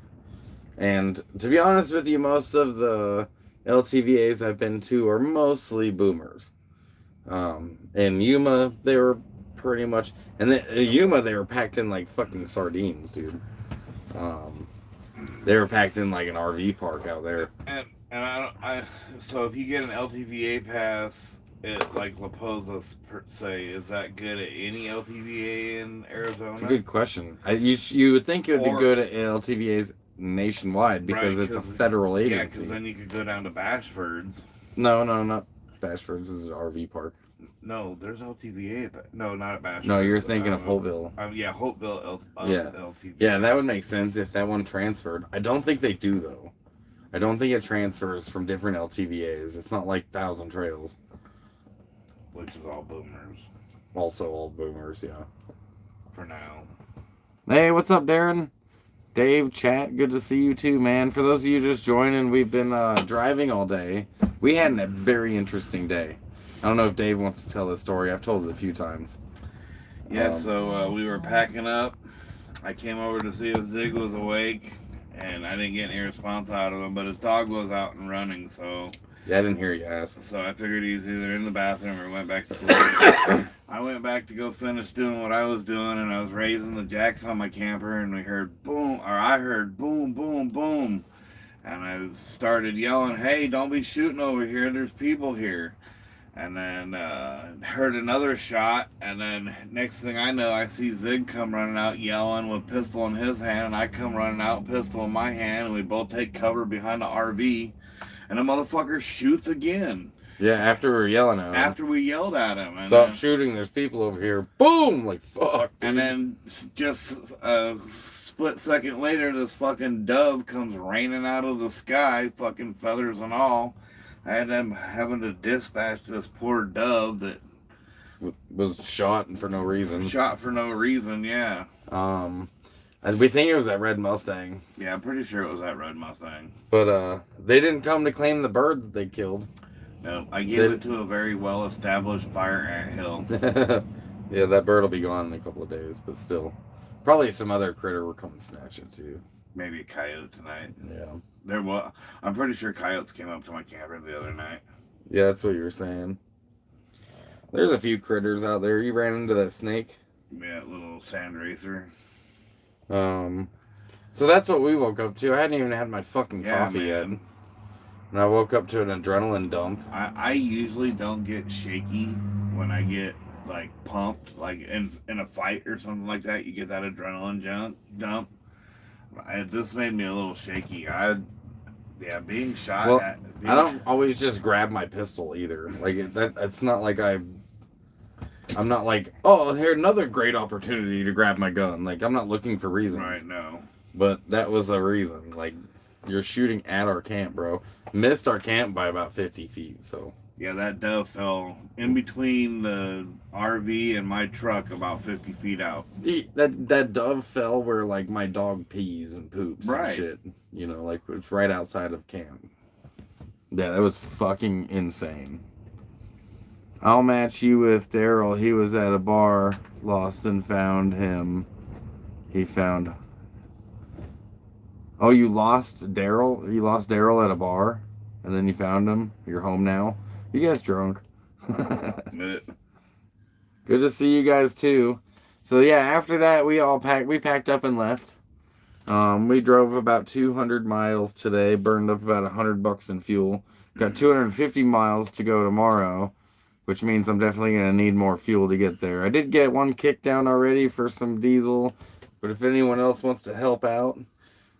And to be honest with you, most of the LTVAs I've been to are mostly boomers. In Yuma, they were pretty much, and in Yuma, they were packed in like fucking sardines, dude. They were packed in like an RV park out there. And so if you get an LTVA pass at like La Posa per se, is that good at any LTVA in Arizona? It's a good question. You would think it would be good at LTVAs nationwide because it's a federal agency. Yeah, because then you could go down to Bashford's. No, not Bashford's. This is an RV park. No, there's LTVA. No, not at Bashford's. No, you're thinking of Holtville. Yeah, Holtville LTVA. Yeah, that would make sense if that one transferred. I don't think they do, though. I don't think it transfers from different LTVAs. It's not like Thousand Trails. Which is all boomers. Also all boomers, yeah. For now. Hey, what's up, Darren? Dave, chat, good to see you too, man. For those of you just joining, we've been driving all day. We had a very interesting day. I don't know if Dave wants to tell this story. I've told it a few times. Yeah, so we were packing up. I came over to see if Zig was awake, and I didn't get any response out of him, but his dog was out and running, so... Yeah, I didn't hear you ask. So I figured he was either in the bathroom or went back to sleep. I went back to go finish doing what I was doing, and I was raising the jacks on my camper, and I heard boom, boom, boom. And I started yelling, hey, don't be shooting over here, there's people here. And then heard another shot, and then next thing I know, I see Zig come running out yelling with pistol in his hand, and I come running out, pistol in my hand, and we both take cover behind the RV. And the motherfucker shoots again. Yeah, after we were yelling at him. After we yelled at him. And stop shooting, there's people over here. Boom! Like, fuck. Dude. And then just a split second later, this fucking dove comes raining out of the sky, fucking feathers and all. I had them having to dispatch this poor dove that was shot for no reason. Shot for no reason, yeah. We think it was that red Mustang. Yeah, I'm pretty sure it was that red Mustang. But they didn't come to claim the bird that they killed. No, I gave it to a very well-established fire ant hill. Yeah, that bird will be gone in a couple of days, but still. Probably some other critter will come and snatch it too. Maybe a coyote tonight. Yeah. I'm pretty sure coyotes came up to my camper the other night. Yeah, that's what you were saying. There's a few critters out there. You ran into that snake? Yeah, little sand racer. So that's what we woke up to. I hadn't even had my fucking coffee yet. And I woke up to an adrenaline dump. I usually don't get shaky when I get like pumped, like in a fight or something like that. You get that adrenaline dump. This made me a little shaky. Being shot well, at. I don't always just grab my pistol either. Like it's not like I'm not like, oh, here's another great opportunity to grab my gun. Like, I'm not looking for reasons. Right, no. But that was a reason. Like, you're shooting at our camp, bro. Missed our camp by about 50 feet, so. Yeah, that dove fell in between the RV and my truck about 50 feet out. That dove fell where, like, my dog pees and poops and shit. You know, like, it's right outside of camp. Yeah, that was fucking insane. I'll match you with Daryl. He was at a bar, lost and found him. He found... Oh, you lost Daryl? You lost Daryl at a bar? And then you found him? You're home now? You guys drunk? Good to see you guys, too. So, yeah, after that, we packed up and left. We drove about 200 miles today, burned up about $100 in fuel. Got 250 miles to go tomorrow, which means I'm definitely going to need more fuel to get there. I did get one kick down already for some diesel, but if anyone else wants to help out,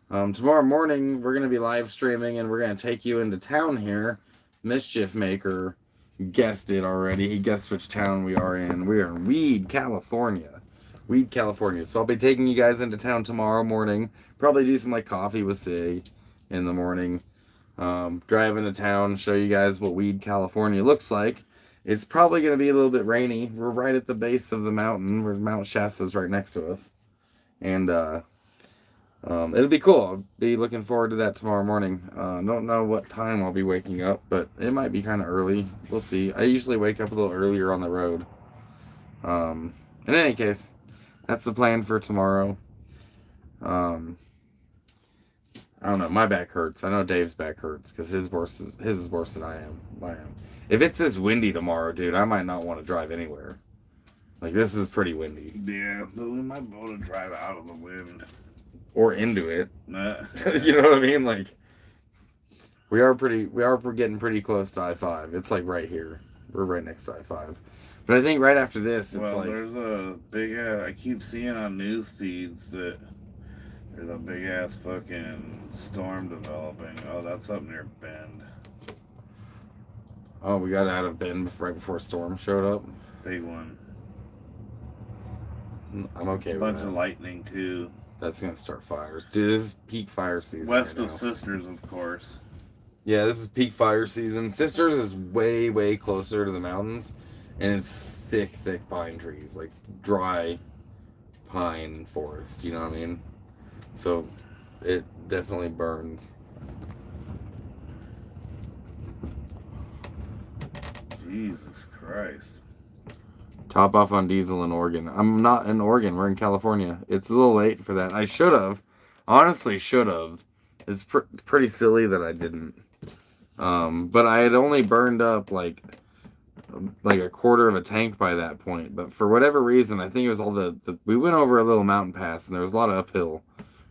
tomorrow morning we're going to be live streaming and we're going to take you into town here. Mischief Maker guessed it already. He guessed which town we are in. We are in Weed, California. So I'll be taking you guys into town tomorrow morning. Probably do some like coffee with Sig in the morning. Drive into town, show you guys what Weed, California looks like. It's probably going to be a little bit rainy. We're right at the base of the mountain, where Mount Shasta's right next to us. And It'll be cool. I'll be looking forward to that tomorrow morning. Don't know what time I'll be waking up, but it might be kind of early. We'll see. I usually wake up a little earlier on the road. In any case, that's the plan for tomorrow. I don't know. My back hurts. I know Dave's back hurts because his is worse than I am. If it's this windy tomorrow, dude, I might not want to drive anywhere. Like, this is pretty windy. Yeah, but we might be able to drive out of the wind. Or into it. You know what I mean? Like, we are getting pretty close to I-5. It's like right here. We're right next to I-5. But I think right after this, it's like... there's a big ass... I keep seeing on news feeds that there's a big ass fucking storm developing. Oh, that's up near Bend. Oh, we got out of Bend right before a storm showed up? Big one. I'm okay with that. A bunch of lightning, too. That's gonna start fires. Dude, this is peak fire season. West of Sisters, of course. Yeah, this is peak fire season. Sisters is way, way closer to the mountains. And it's thick, thick pine trees. Like, dry pine forest. You know what I mean? So, it definitely burns. Jesus Christ. Top off on diesel in Oregon. I'm not in Oregon. We're in California. It's a little late for that. I should have. Honestly, should have. It's pretty silly that I didn't. But I had only burned up like a quarter of a tank by that point. But for whatever reason, I think it was all we went over a little mountain pass and there was a lot of uphill.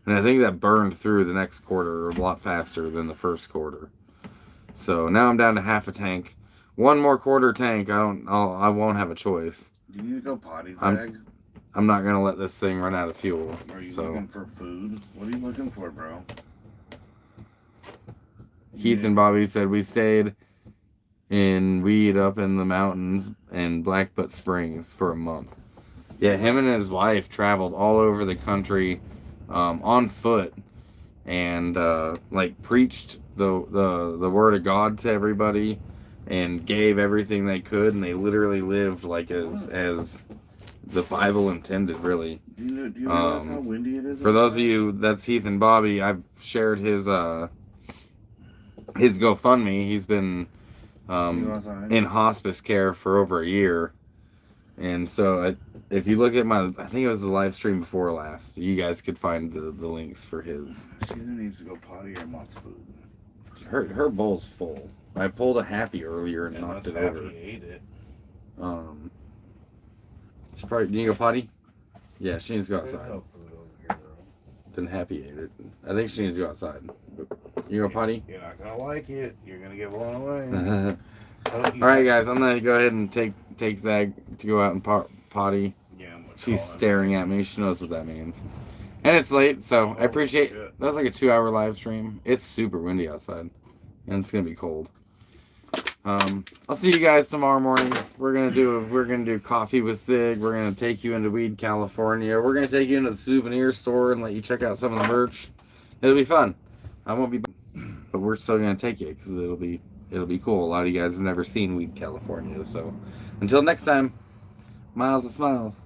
And I think that burned through the next quarter a lot faster than the first quarter. So now I'm down to half a tank. One more quarter tank, I won't have a choice. Do you need to go potty, Zach? I'm not gonna let this thing run out of fuel. Are you looking for food? What are you looking for, bro? Heath and Bobby said we stayed in weed up in the mountains in Blackbutt Springs for a month. Yeah, him and his wife traveled all over the country on foot and like preached the word of God to everybody. And gave everything they could, and they literally lived like as the Bible intended, really. Do you realize how windy it is? For those of you, that's Heath and Bobby. I've shared his GoFundMe. He's been in hospice care for over a year, and so if you look at I think it was the live stream before last. You guys could find the links for his. She either needs to go potty or wants food. Her bowl's full. I pulled a Happy earlier and knocked it over. Happy ate it. She probably, do you go potty? Yeah, she needs to go outside. There's no food over here, bro. Then Happy ate it. I think she needs to go outside. You go potty? You're not gonna like it. You're gonna get blown away. Alright guys, I'm gonna go ahead and take Zag to go out and potty. Yeah, she's staring at me. She knows what that means. And it's late, so I appreciate it. That was like a 2-hour live stream. It's super windy outside. And it's gonna be cold. I'll see you guys tomorrow morning. We're gonna do coffee with Sig. We're gonna take you into Weed, California. We're gonna take you into the souvenir store and let you check out some of the merch. It'll be fun. I won't be, but we're still gonna take you because it'll be cool. A lot of you guys have never seen Weed, California. So until next time, miles and smiles.